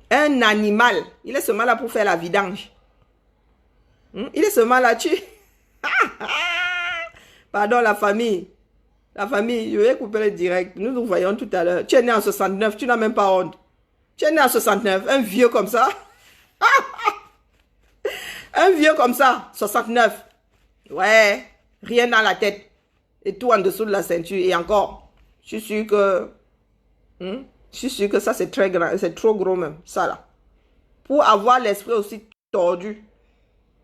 Un animal, il est seulement là pour faire la vidange. Il est seulement là, Pardon, la famille. La famille, je vais couper le direct. Nous nous voyons tout à l'heure. Tu es né en 69, tu n'as même pas honte. Tu es né en 69, un vieux comme ça. Un vieux comme ça, 69. Ouais, rien dans la tête. Et tout en dessous de la ceinture. Et encore, je suis sûr que... Je suis sûr que ça, c'est très grand. C'est trop gros même, ça là. Pour avoir l'esprit aussi tordu,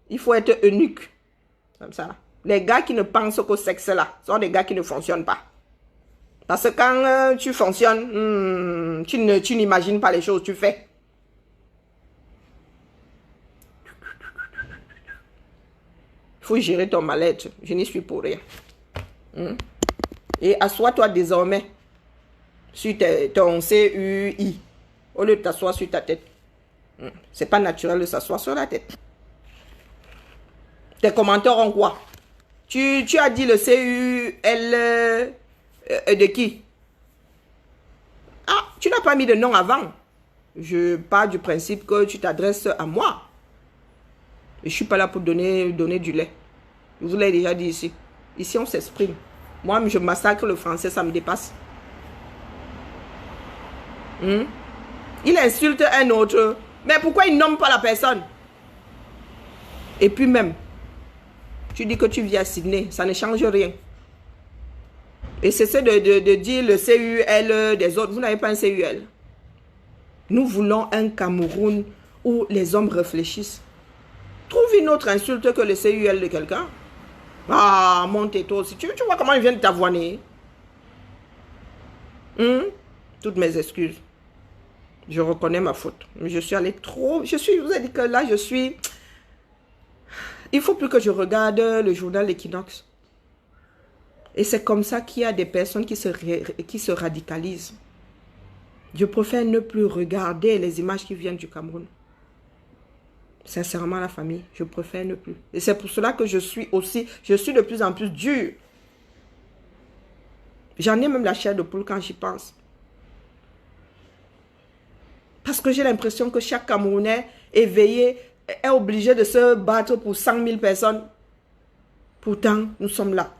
il faut être eunuque. Comme ça là. Les gars qui ne pensent qu'au sexe là, sont des gars qui ne fonctionnent pas. Parce que quand tu fonctionnes, tu n'imagines pas les choses que tu fais. Il faut gérer ton mal-être. Je n'y suis pour rien. Et assois-toi désormais sur ton CUI au lieu de t'asseoir sur ta tête. C'est pas naturel de s'asseoir sur la tête. Tes commentaires ont quoi? Tu as dit le CUL de qui? Ah, tu n'as pas mis de nom avant. Je pars du principe que tu t'adresses à moi. Et je ne suis pas là pour donner du lait. Je vous l'ai déjà dit ici. Ici, on s'exprime. Moi, je massacre le français, ça me dépasse. Il insulte un autre. Mais pourquoi il nomme pas la personne? Et puis même, tu dis que tu vis à Sydney, ça ne change rien. Et cessez de dire le CUL des autres. Vous n'avez pas un CUL. Nous voulons un Cameroun où les hommes réfléchissent. Trouve une autre insulte que le CUL de quelqu'un. Ah, monte toi aussi. Tu vois comment il vient de t'avoiner. Toutes mes excuses. Je reconnais ma faute. Je suis allé trop... Je vous ai dit que là, je suis... Il ne faut plus que je regarde le journal Equinox. Et c'est comme ça qu'il y a des personnes qui se radicalisent. Je préfère ne plus regarder les images qui viennent du Cameroun. Sincèrement, la famille, je préfère ne plus. Et c'est pour cela que je suis de plus en plus dure. J'en ai même la chair de poule quand j'y pense. Parce que j'ai l'impression que chaque Camerounais éveillé est obligé de se battre pour 100 000 personnes. Pourtant, nous sommes là.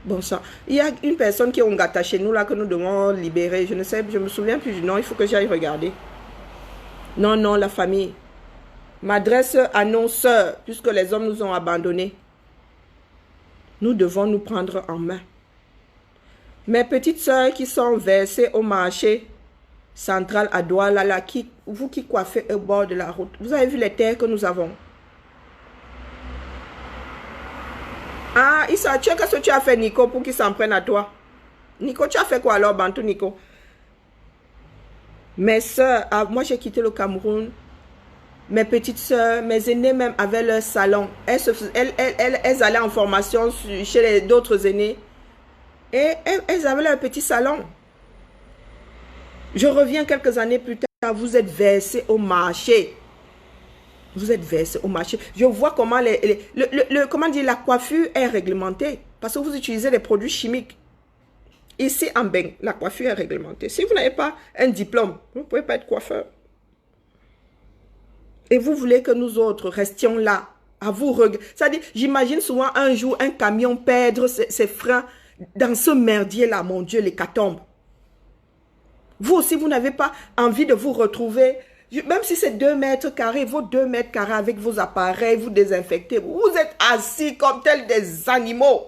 Bon ça, il y a une personne qui est Ongata chez nous là que nous devons libérer. Je ne sais, je me souviens plus du nom, il faut que j'aille regarder. Non, non, la famille. M'adresse à nos sœurs, puisque les hommes nous ont abandonnés. Nous devons nous prendre en main. Mes petites sœurs qui sont versées au marché central à Douala, là, vous qui coiffez au bord de la route, vous avez vu les terres que nous avons? Ah, Issa, qu'est-ce que tu as fait, Nico, pour qu'ils s'en prennent à toi? Nico, tu as fait quoi alors, Bantou, Nico? Mes soeurs, moi j'ai quitté le Cameroun. Mes petites soeurs, mes aînées même avaient leur salon. Elles allaient en formation chez d'autres aînés. Et elles avaient leur petit salon. Je reviens quelques années plus tard, vous êtes versés au marché. Vous êtes versé au marché. Je vois comment comment dire, la coiffure est réglementée. Parce que vous utilisez des produits chimiques. Ici, en Beng, la coiffure est réglementée. Si vous n'avez pas un diplôme, vous ne pouvez pas être coiffeur. Et vous voulez que nous autres restions là, à vous regarder. C'est-à-dire, j'imagine souvent un jour un camion perdre ses freins dans ce merdier-là, mon Dieu, l'hécatombe. Vous aussi, vous n'avez pas envie de vous retrouver... Même si c'est 2 mètres carrés, vos 2 mètres carrés avec vos appareils, vous désinfectez. Vous êtes assis comme tels des animaux.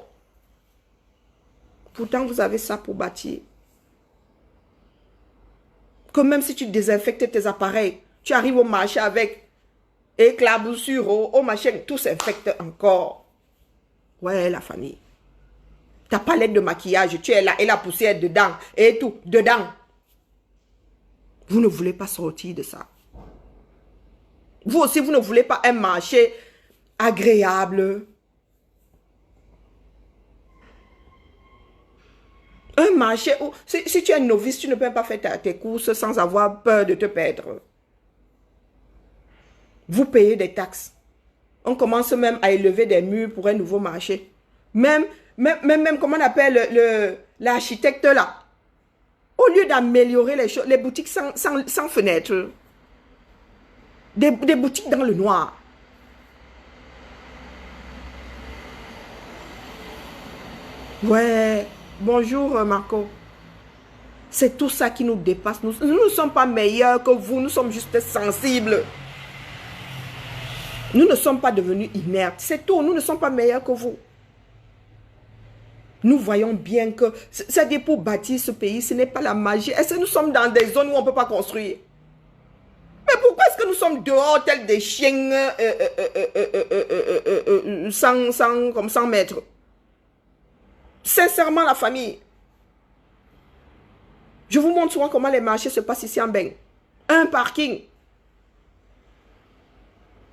Pourtant, vous avez ça pour bâtir. Que même si tu désinfectes tes appareils, tu arrives au marché avec éclaboussure, au machin, tout s'infecte encore. Ouais, la famille. Ta palette de maquillage, tu es là et la poussière dedans et tout, dedans. Vous ne voulez pas sortir de ça. Vous aussi, vous ne voulez pas un marché agréable. Un marché où, si tu es novice, tu ne peux pas faire tes courses sans avoir peur de te perdre. Vous payez des taxes. On commence même à élever des murs pour un nouveau marché. Même comment on appelle l'architecte là. Au lieu d'améliorer les choses, les boutiques sans fenêtres. Des boutiques dans le noir. Ouais, bonjour Marco. C'est tout ça qui nous dépasse. Nous ne sommes pas meilleurs que vous, nous sommes juste sensibles. Nous ne sommes pas devenus inertes. C'est tout, nous ne sommes pas meilleurs que vous. Nous voyons bien que, c'est-à-dire pour bâtir ce pays, ce n'est pas la magie. Est-ce que nous sommes dans des zones où on ne peut pas construire? Mais pourquoi est-ce que nous sommes dehors tels des chiens comme 100 mètres? Sincèrement, la famille. Je vous montre souvent comment les marchés se passent ici en Beng. Un parking.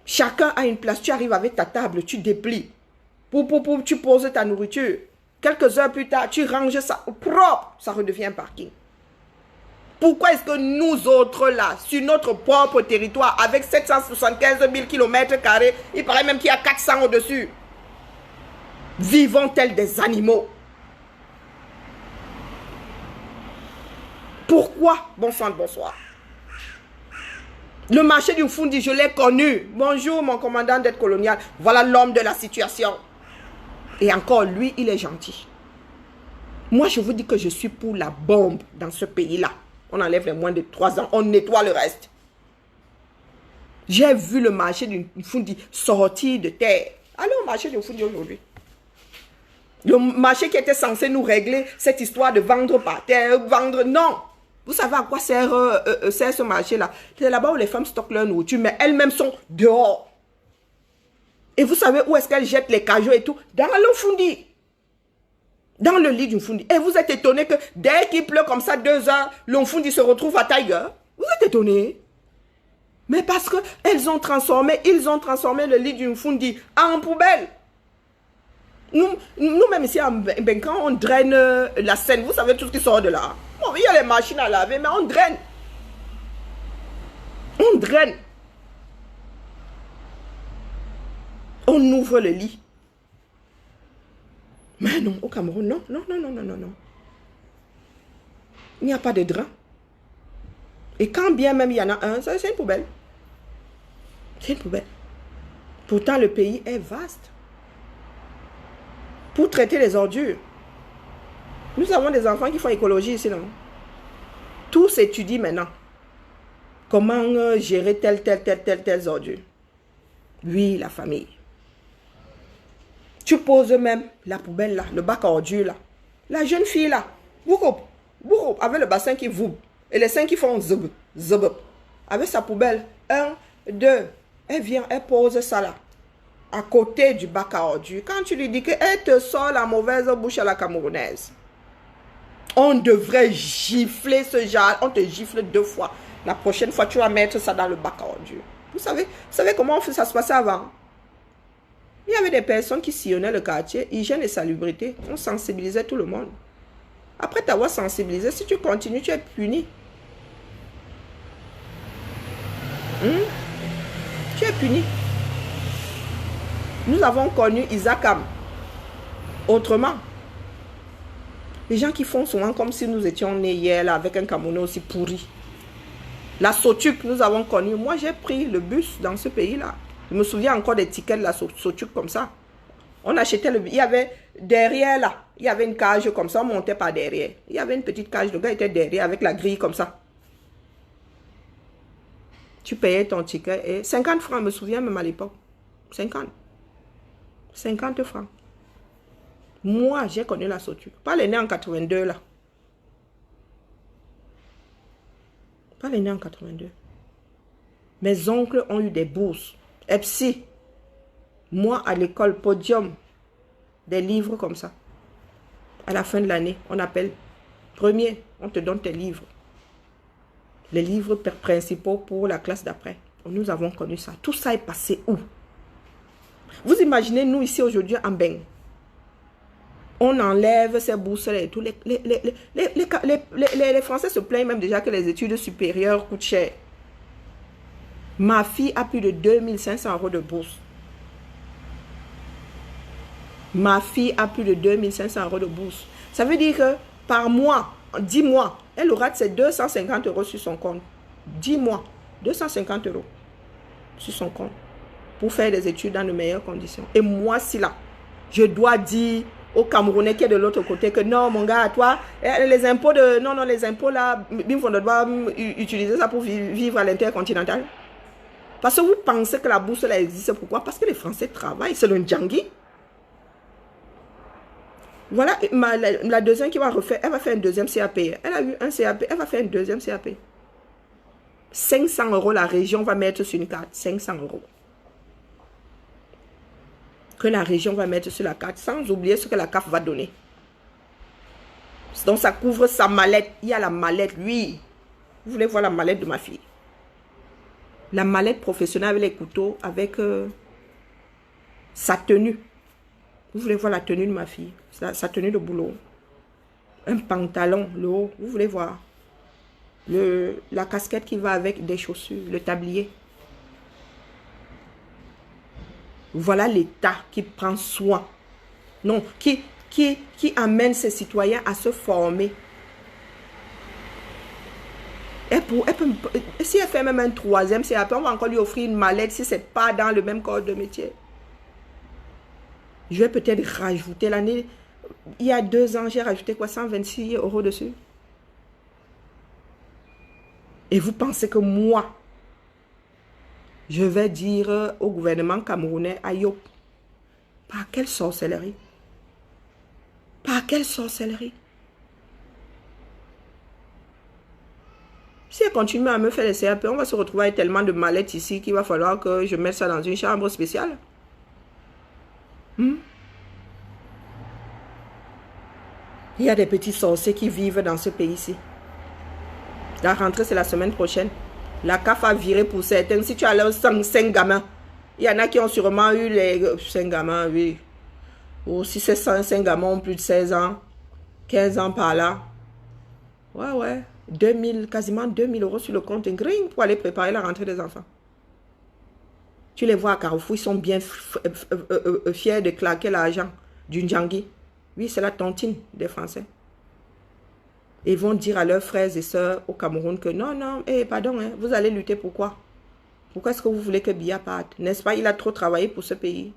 Chacun a une place. Tu arrives avec ta table, tu déplies. Tu poses ta nourriture. Quelques heures plus tard, tu ranges ça propre. Ça redevient un parking. Pourquoi est-ce que nous autres là, sur notre propre territoire, avec 775 000 km², il paraît même qu'il y a 400 au-dessus, vivons tels des animaux? Pourquoi? Bon sang de bonsoir. Le marché du Fundi, je l'ai connu. Bonjour, mon commandant d'aide coloniale. Voilà l'homme de la situation. Et encore, lui, il est gentil. Moi, je vous dis que je suis pour la bombe dans ce pays-là. On enlève les moins de 3 ans, on nettoie le reste. J'ai vu le marché du Fundi sortir de terre. Allez au marché du Fundi aujourd'hui. Le marché qui était censé nous régler cette histoire de vendre par terre, vendre... Non. Vous savez à quoi sert ce marché-là? C'est là-bas où les femmes stockent leur nourriture, mais elles-mêmes sont dehors. Et vous savez où est-ce qu'elles jettent les cajots et tout? Dans le Fundi. Dans le lit du Fundi. Et vous êtes étonné que dès qu'il pleut comme ça 2 heures, le Fundi se retrouve à Tiger? Vous êtes étonné? Mais parce que ils ont transformé le lit du Fundi en poubelle. Nous-mêmes ici, quand on draine la Seine, vous savez tout ce qui sort de là. Bon, il y a les machines à laver, mais on draine. On draine. On ouvre le lit. Mais non, au Cameroun, non. Il n'y a pas de drap. Et quand bien même il y en a un, c'est une poubelle. C'est une poubelle. Pourtant, le pays est vaste. Pour traiter les ordures. Nous avons des enfants qui font écologie ici, non? Tout s'étudie maintenant. Comment gérer telle ordure. Oui, la famille. Tu poses même la poubelle là, le bac à ordures là. La jeune fille là, bourroup, avec le bassin qui vous et les seins qui font zub, zub. Avec sa poubelle, 1, 2, elle vient, elle pose ça là. À côté du bac à ordures. Quand tu lui dis qu'elle te sort la mauvaise bouche à la camerounaise. On devrait gifler ce genre. On te gifle 2 fois. La prochaine fois, tu vas mettre ça dans le bac à ordures. Vous savez comment ça se passait avant? Il y avait des personnes qui sillonnaient le quartier, hygiène et salubrité. On sensibilisait tout le monde. Après t'avoir sensibilisé, si tu continues, tu es puni. Tu es puni. Nous avons connu Isakam autrement. Les gens qui font souvent comme si nous étions nés hier là, avec un Camerounais aussi pourri. La Sotuc, nous avons connu. Moi, j'ai pris le bus dans ce pays-là. Je me souviens encore des tickets de la Sotuc comme ça. On achetait le bus. Il y avait derrière là, il y avait une cage comme ça, on montait par derrière. Il y avait une petite cage, le gars était derrière avec la grille comme ça. Tu payais ton ticket et 50 francs, je me souviens même à l'époque. 50 francs. Moi, j'ai connu la Sotuc. Pas les nés en 82 là. Pas les nés en 82. Mes oncles ont eu des bourses. EPSI. Moi, à l'école, podium. Des livres comme ça. À la fin de l'année, on appelle premier. On te donne tes livres. Les livres principaux pour la classe d'après. Nous avons connu ça. Tout ça est passé où? Vous imaginez, nous ici aujourd'hui en Beng. On enlève ces bourses-là et tout. Les Français se plaignent même déjà que les études supérieures coûtent cher. Ma fille a plus de 2500 € de bourse. Ma fille a plus de 2500 € de bourse. Ça veut dire que par mois, 10 mois, elle aura ses 250 € sur son compte. 10 mois, 250 € sur son compte. Pour faire des études dans de meilleures conditions. Et moi, si là, je dois dire au Camerounais qui est de l'autre côté que non, mon gars, toi, les impôts de... Non, les impôts là, on doit utiliser ça pour vivre à l'intercontinental. Parce que vous pensez que la bourse là existe. Pourquoi? Parce que les Français travaillent. C'est le Ndjangui. Voilà, la deuxième qui va refaire, elle va faire un deuxième CAP. Elle a eu un CAP, elle va faire un deuxième CAP. 500 € la région va mettre sur une carte. 500 € que la région va mettre sur la carte, sans oublier ce que la CAF va donner. Donc ça couvre sa mallette. Il y a la mallette, lui. Vous voulez voir la mallette de ma fille? La mallette professionnelle avec les couteaux, avec sa tenue. Vous voulez voir la tenue de ma fille? Sa tenue de boulot. Un pantalon, le haut. Vous voulez voir? La casquette qui va avec des chaussures, le tablier. Voilà l'État qui prend soin. Non, qui amène ses citoyens à se former. Si elle fait même un troisième CAP, on va encore lui offrir une mallette si ce n'est pas dans le même corps de métier. Je vais peut-être rajouter l'année. Il y a 2 ans, j'ai rajouté quoi, 126 € dessus. Et vous pensez que moi, je vais dire au gouvernement camerounais, aïe, par quelle sorcellerie? Par quelle sorcellerie? Si elle continue à me faire les CAP, on va se retrouver avec tellement de mallettes ici qu'il va falloir que je mette ça dans une chambre spéciale. Il y a des petits sorciers qui vivent dans ce pays-ci. La rentrée, c'est la semaine prochaine. La CAF a viré pour certains. Si tu as leurs 5 gamins, il y en a qui ont sûrement eu les 5 gamins, oui. Ou si ces 5 gamins ont plus de 16 ans, 15 ans par là. Ouais. 2000, quasiment 2000 € sur le compte green pour aller préparer la rentrée des enfants. Tu les vois à Carrefour, ils sont bien fiers de claquer l'argent d'une Djangui. Oui, c'est la tontine des Français. Ils vont dire à leurs frères et sœurs au Cameroun que non, pardon, vous allez lutter pourquoi? Pourquoi est-ce que vous voulez que Biya parte? N'est-ce pas, il a trop travaillé pour ce pays.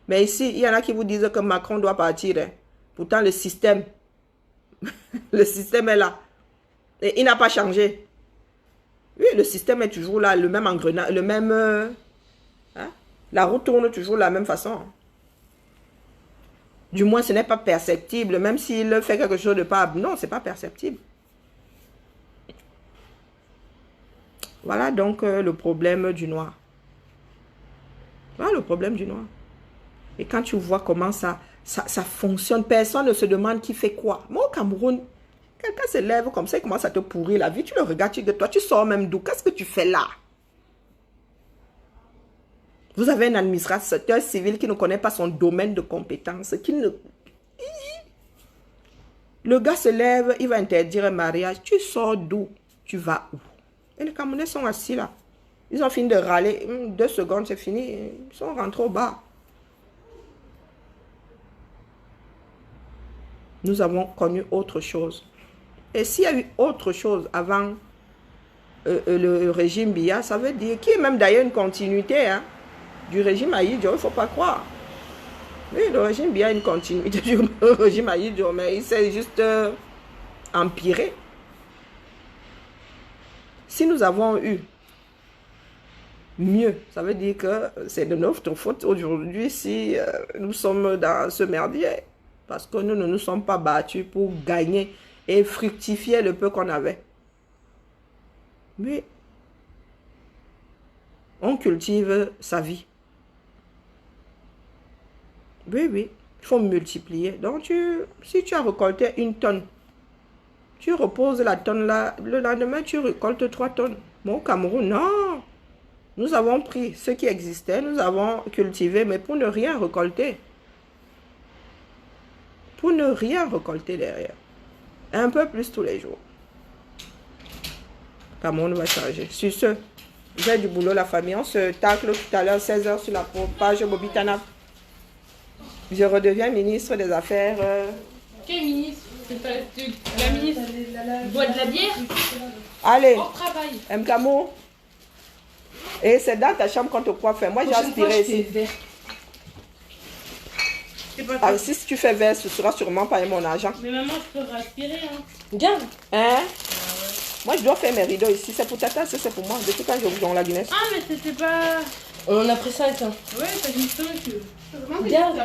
Mais ici, il y en a qui vous disent que Macron doit partir. Pourtant, le système, le système est là. Et il n'a pas changé. Oui, le système est toujours là, le même engrenage, le même... la roue tourne toujours de la même façon. Du moins, ce n'est pas perceptible, même s'il fait quelque chose de pas... Non, ce n'est pas perceptible. Voilà donc le problème du noir. Voilà le problème du noir. Et quand tu vois comment ça fonctionne, personne ne se demande qui fait quoi. Moi, au Cameroun, quelqu'un se lève comme ça et commence à te pourrir la vie. Tu le regardes, toi, tu sors même d'où? Qu'est-ce que tu fais là? Vous avez un administrateur civil qui ne connaît pas son domaine de compétence. Le gars se lève, il va interdire un mariage. Tu sors d'où? Tu vas où? Et les Camerounais sont assis là. Ils ont fini de râler. 2 secondes, c'est fini. Ils sont rentrés au bar. Nous avons connu autre chose. Et s'il y a eu autre chose avant le régime Biya, ça veut dire qu'il y a même d'ailleurs une continuité du régime Ahidjo, il ne faut pas croire. Oui, le régime Biya a une continuité du régime Ahidjo, mais il s'est juste empiré. Si nous avons eu mieux, ça veut dire que c'est de notre faute aujourd'hui si nous sommes dans ce merdier. Parce que nous ne nous sommes pas battus pour gagner et fructifier le peu qu'on avait. Mais on cultive sa vie. Oui, il faut multiplier. Donc, si tu as récolté 1 tonne, tu reposes la tonne là, le lendemain, tu récoltes 3 tonnes. Bon, au Cameroun, non. Nous avons pris ce qui existait, nous avons cultivé, mais pour ne rien récolter. Pour ne rien récolter derrière. Un peu plus tous les jours. Cameroun va changer. Sur ce, j'ai du boulot, la famille. On se tacle tout à l'heure, 16 h sur la page Bobitana. Je redeviens ministre des Affaires. Quel ministre? La ministre boit de la bière? Allez, Hors travail. Mkamo. Et c'est dans ta chambre qu'on te coiffe. Moi, j'ai aspiré ici. Ah, si tu fais vert, ce sera sûrement pas mon argent. Mais maman, je peux respirer. Regarde. Moi, je dois faire mes rideaux ici. C'est pour Tata, c'est pour moi. Depuis quand je vous donne la Guinness. Ah, mais c'était pas... On en a pris 5. Ouais, t'as dit ça que... Regarde.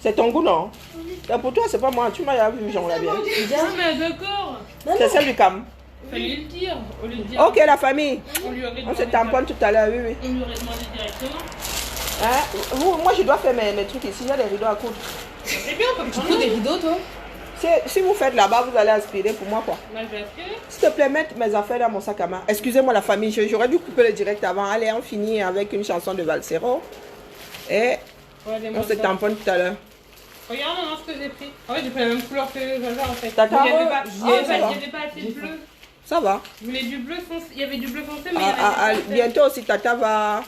C'est ton goût, non? Et pour toi, c'est pas moi. Tu m'as vu, j'en la bien. Ah, mais d'accord. C'est celle du Cam. Fallait le dire. Au lieu de dire... Ok, la famille. On se tamponne tout à l'heure, oui. On lui aurait demandé directement. Moi, je dois faire mes trucs ici. Il y a des rideaux à coudre. C'est bien comme Tu couds des rideaux, toi? Si vous faites là-bas, vous allez aspirer pour moi, quoi. Moi, je vais aspirer. S'il te plaît, mettre mes affaires dans mon sac à main. Excusez-moi, la famille. J'aurais dû couper le direct avant. Allez, on finit avec une chanson de Valsero. Et on se tamponne tout à l'heure. Regarde maman ce que j'ai pris. En fait, j'ai pris la même couleur que Zaza en fait. Tata, Il n'y avait, ça va. pas assez de bleu. Ça va. Je voulais du bleu foncé. Il y avait du bleu foncé, mais il y avait pas assez. Bientôt aussi, Tata va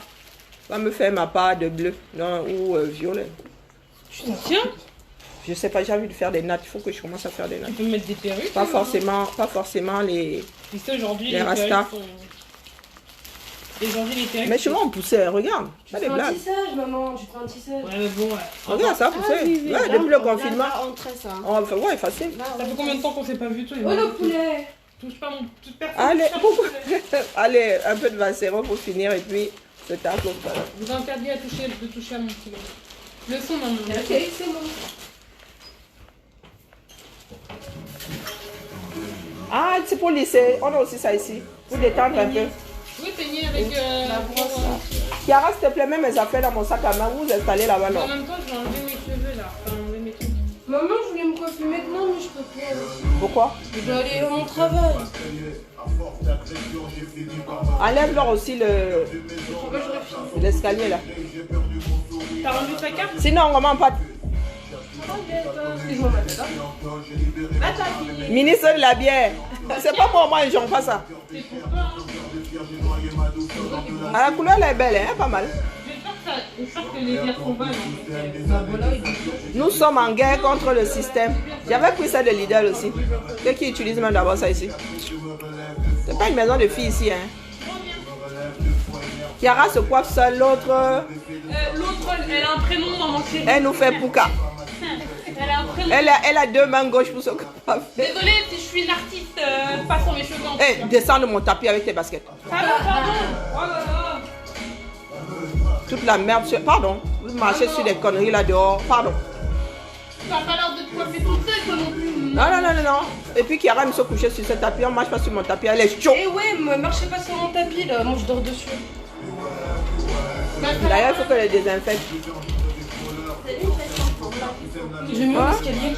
me faire ma part de bleu. Non, ou violet. Tiens. Je sais pas, j'ai envie de faire des nattes. Il faut que je commence à faire des nattes. Tu peux mettre des perruques. Pas forcément les... Tu sais, aujourd'hui, Les les rastas. perruques sont... Et aujourd'hui, les perruques... Mais chez moi, on poussait, regarde. Tu Pas fais des un blagues. tissage, maman, tu fais un tissage. Ouais, mais bon, ouais. Regarde, ça a poussé. Ouais, depuis le confinement. On traite ça. On fait, ouais, facile. Ça fait combien de temps qu'on s'est pas vu, toi? Oh le poulet. Touche pas mon... Touche personne. Allez, touche pas mon poulet. allez, un peu de Vassero pour finir et puis se tape l'autre. Je vous interdis de toucher à mon poulet. Le son, maman. Ok, c'est bon. Ah, c'est pour lisser. On a aussi ça ici. Pour détendre un peu. Je vais peigner avec La brosse. Chiara, s'il te plaît, mets mes affaires dans mon sac à main. Vous vous installez là-bas, En non? même temps, je vais enlever mes cheveux là. Enfin, enlever mes trucs. Maman, je voulais me coiffer maintenant, mais je peux pas. Pourquoi? Je dois aller à mon travail. Enlève-leur aussi l'escalier là. T'as rendu ta carte? Sinon, comment pas? Excuse-moi, ma tête. Ministre de la bière. C'est pas pour moi, j'en pas ça. C'est pour toi, hein. Ah, la couleur elle est belle, hein? Pas mal. J'espère que les bières sont bonnes. Nous sommes en guerre contre le système. J'avais pris ça de Lidl aussi. Ceux qui utilisent même d'abord ça ici. C'est pas une maison de filles ici, hein. Chiara se coiffe seule, l'autre, L'autre, elle a un prénom, maman chérie. elle nous fait pouka. Elle a un prénom. Elle a deux mains gauches pour se coiffer. Désolée si je suis une artiste, passant mes cheveux en Eh, descends de mon tapis avec tes baskets. Pardon. Oh là là. Toute la merde. Pardon. Vous marchez sur des conneries là dehors. Pardon. Tu n'as pas l'air de te coiffer toute seule, toi non plus. Non. Et puis Chiara me se coucher sur ce tapis. On marche pas sur mon tapis. Elle est chaud. Eh ouais, me marchez pas sur mon tapis là, moi je dors dessus. D'ailleurs, il faut que je les désinfecte. Je mets où l'escalier?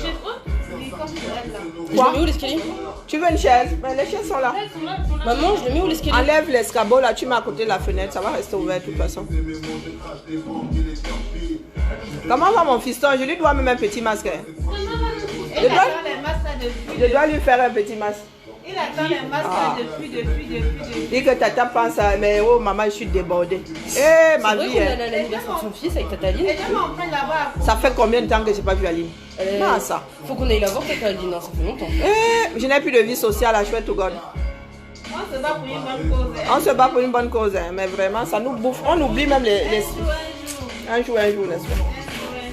Je Quoi? mets où l'escalier? Tu veux une chaise? Mais les chaises sont là. Maman, je le mets où l'escalier? Enlève l'escabeau là. Tu mets à côté de la fenêtre. Ça va rester ouvert de toute façon. Comment va mon fiston? Je lui dois même un petit masque. Hein. Il attend les masques là depuis. Je dois lui faire un petit masque. Il attend les masques là depuis. Dis que tata pense à... Mais oh maman, je suis débordée. Eh, ma C'est vrai vie. qu'on Hein. allait à l'anniversaire de son fils avec Tata Aline. Et je m'en prends là-bas. Ça fait combien de temps que j'ai pas vu Aline? Ah, ça. Faut qu'on aille la voir Tata Aline, hein, ça fait longtemps. Eh, je n'ai plus de vie sociale à chouette to God. On se bat pour une bonne cause. On se bat pour une bonne cause, hein, mais vraiment, ça nous bouffe. On oublie même les... Un jour, n'est-ce pas?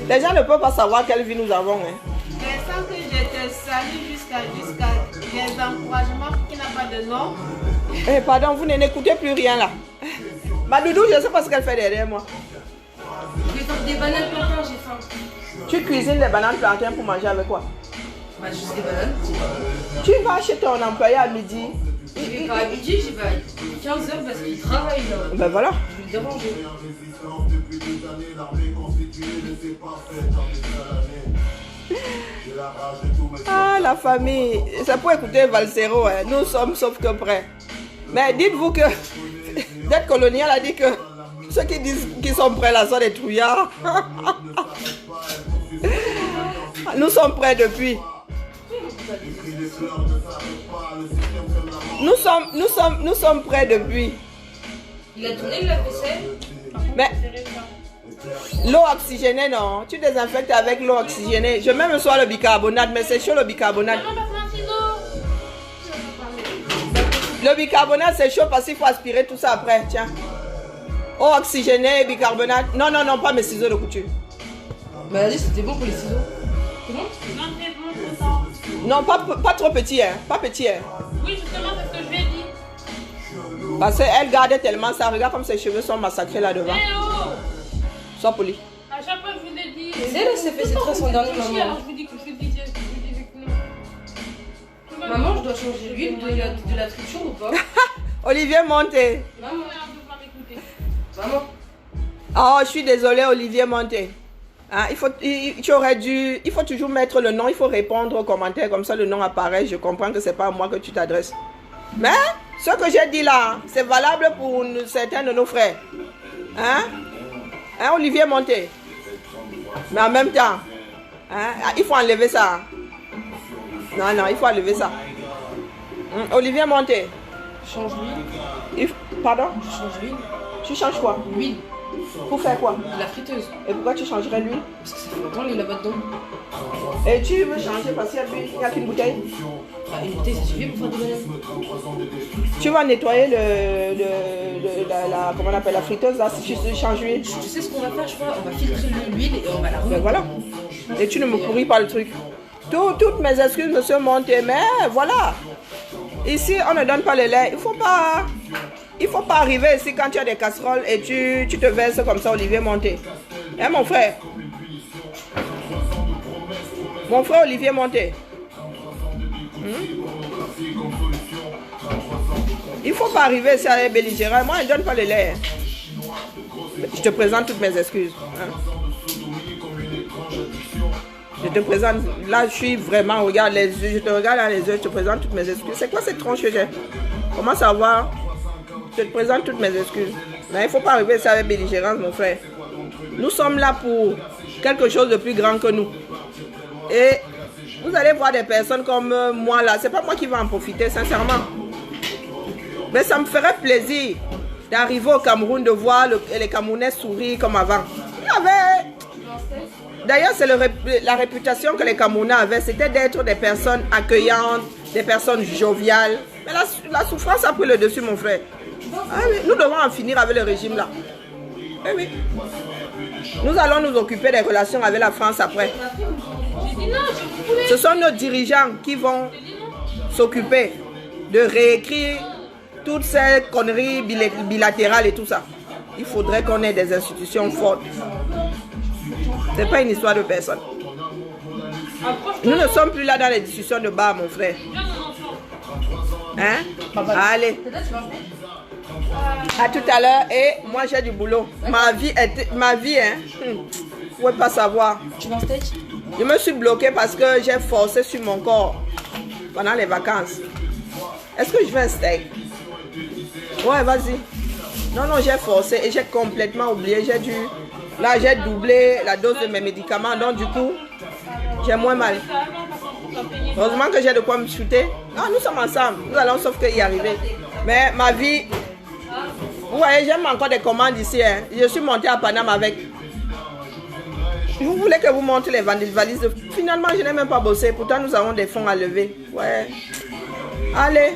Les gens ne peuvent pas savoir quelle vie nous avons. Hein. Mais sans que je te salue jusqu'à les encouragements qui n'ont pas de nom. Eh, pardon, vous n'écoutez plus rien là. Ma doudou, je ne sais pas ce qu'elle fait derrière moi. Je vais faire des bananes plantains, j'ai faim. Tu cuisines des bananes plantains pour manger avec quoi? Bah, juste des bananes. Tu vas chez ton employé à midi. Je vais pas à midi, j'y vais à 15h parce qu'il travaille là. Ben voilà. Je vais le déranger. Ah, la famille. C'est pour écouter Valsero. Hein. Nous sommes sauf que prêts. Mais dites-vous que d'être colonial a dit que ceux qui disent qu'ils sont prêts là sont des trouillards. Nous sommes prêts depuis. Nous sommes prêts depuis. Il a tourné la vaisselle. Mais l'eau oxygénée, non. Tu désinfectes avec l'eau oxygénée. Je mets même soir le bicarbonate, mais c'est chaud le bicarbonate. Le bicarbonate, c'est chaud parce qu'il faut aspirer tout ça après. Tiens. Eau oxygénée, bicarbonate. Non, pas mes ciseaux de couture. Mais vas-y, c'était bon pour les ciseaux. C'est bon? Non, pas trop petit, hein. Pas petit, hein. Oui, justement, c'est ce que je lui ai dit. Parce qu'elle gardait tellement ça. Regarde comme ses cheveux sont massacrés là devant. Eh oh! Sois poli. À chaque fois, je vous ai dit. C'est là, ça fait ses tresses en dernier Alors, moment. je vous dis que je vous dis non. Maman, je dois changer l'huile de la friture ou pas? Olivier Monté. Maman. Maman. Oh, je suis désolée, Olivier Monté. Hein, il faut toujours mettre le nom, il faut répondre aux commentaires, comme ça le nom apparaît. Je comprends que c'est pas à moi que tu t'adresses. Mais ce que j'ai dit là, c'est valable pour certains de nos frères. Hein? Hein, Olivier Monté. Mais en même temps, hein, il faut enlever ça. Non, il faut enlever ça. Olivier Monté. Change l'huile. Pardon? Je change l'huile. Tu changes quoi? L'huile. Pour faire quoi? La friteuse. Et pourquoi tu changerais l'huile? Parce que ça fait longtemps qu'il est là-bas dedans. Et tu veux changer parce qu'il n'y a qu'une bouteille? Bah, une bouteille, ça suffit pour faire des bananes. Tu vas nettoyer comment on appelle la friteuse là si tu changes l'huile. Tu sais ce qu'on va faire, je crois? On va filtrer l'huile et on va la Ben remettre. voilà. Et tu ne me pourris pas le truc. Toutes mes excuses, monsieur Monté, mais voilà. Ici, on ne donne pas le lait. Il faut pas arriver ici quand tu as des casseroles et tu te verses comme ça, Olivier Monté. Hein, mon frère? Mon frère Olivier Monté. Il faut pas arriver ici à belligérant. Moi, je ne donne pas le lait. Je te présente toutes mes excuses. Hein. Je te présente, là je suis vraiment, regarde les yeux, je te regarde dans les yeux, je te présente toutes mes excuses. C'est quoi cette tronche que j'ai? Comment savoir? Je te présente toutes mes excuses. Mais il ne faut pas arriver ça avec belligérance, mon frère. Nous sommes là pour quelque chose de plus grand que nous. Et vous allez voir des personnes comme moi là, c'est pas moi qui vais en profiter, sincèrement. Mais ça me ferait plaisir d'arriver au Cameroun, de voir les Camerounais sourire comme avant. Il y avait... D'ailleurs, c'est la réputation que les Camerounais avaient, c'était d'être des personnes accueillantes, des personnes joviales. Mais la souffrance a pris le dessus, mon frère. Ah oui, nous devons en finir avec le régime là. Eh oui. Nous allons nous occuper des relations avec la France après. Ce sont nos dirigeants qui vont s'occuper de réécrire toutes ces conneries bilatérales et tout ça. Il faudrait qu'on ait des institutions fortes. C'est pas une histoire de personne. Nous ne sommes plus là dans les discussions de bar, mon frère. Hein? Allez. À tout à l'heure. Et moi, j'ai du boulot. Ma vie, hein? Vous ne pouvez pas savoir. Tu veux un steak? Je me suis bloquée parce que j'ai forcé sur mon corps pendant les vacances. Est-ce que je veux un steak? Ouais, vas-y. Non, j'ai forcé et j'ai complètement oublié. Là, j'ai doublé la dose de mes médicaments, donc du coup, j'ai moins mal. Heureusement que j'ai de quoi me shooter. Ah, nous sommes ensemble, nous allons sauf que y arriver. Mais ma vie, vous voyez, j'aime encore des commandes ici. Hein. Je suis montée à Paname avec. Vous voulez que vous montre les valises Finalement, je n'ai même pas bossé. Pourtant, nous avons des fonds à lever. Ouais. Allez,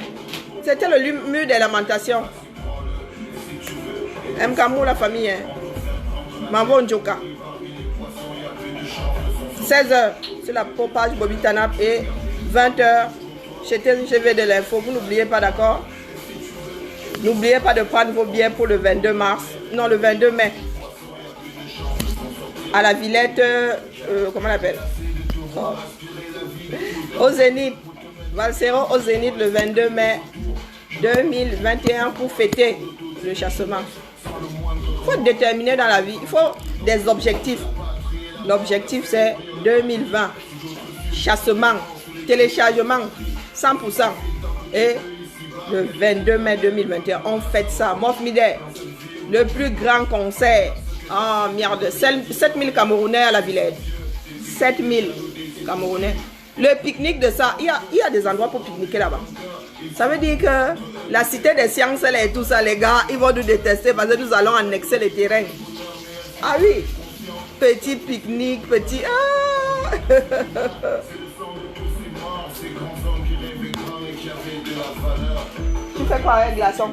c'était le mur des lamentations. Mkamou, la famille. Hein. Mambo Njoka. 16h sur la page Bobby Tanap et 20h chez TGV de l'info. Vous n'oubliez pas, d'accord? N'oubliez pas de prendre vos billets pour le 22 mars. Non, le 22 mai. À la Villette, comment on l'appelle? Au Zénith. Valsero au Zénith le 22 mai 2021 pour fêter le chassement. Il faut être déterminé dans la vie. Il faut des objectifs. L'objectif, c'est 2020. Chassement, téléchargement, 100%. Et le 22 mai 2021, on fête ça. Mof Mider, le plus grand concert. Oh merde, 7000 Camerounais à la Villette. 7000 Camerounais. Le pique-nique de ça, il y a des endroits pour pique-niquer là-bas. Ça veut dire que la cité des sciences là, et tout ça, les gars, ils vont nous détester parce que nous allons annexer les terrains. Ah oui, petit pique-nique, petit... Ah tu fais quoi avec glaçon?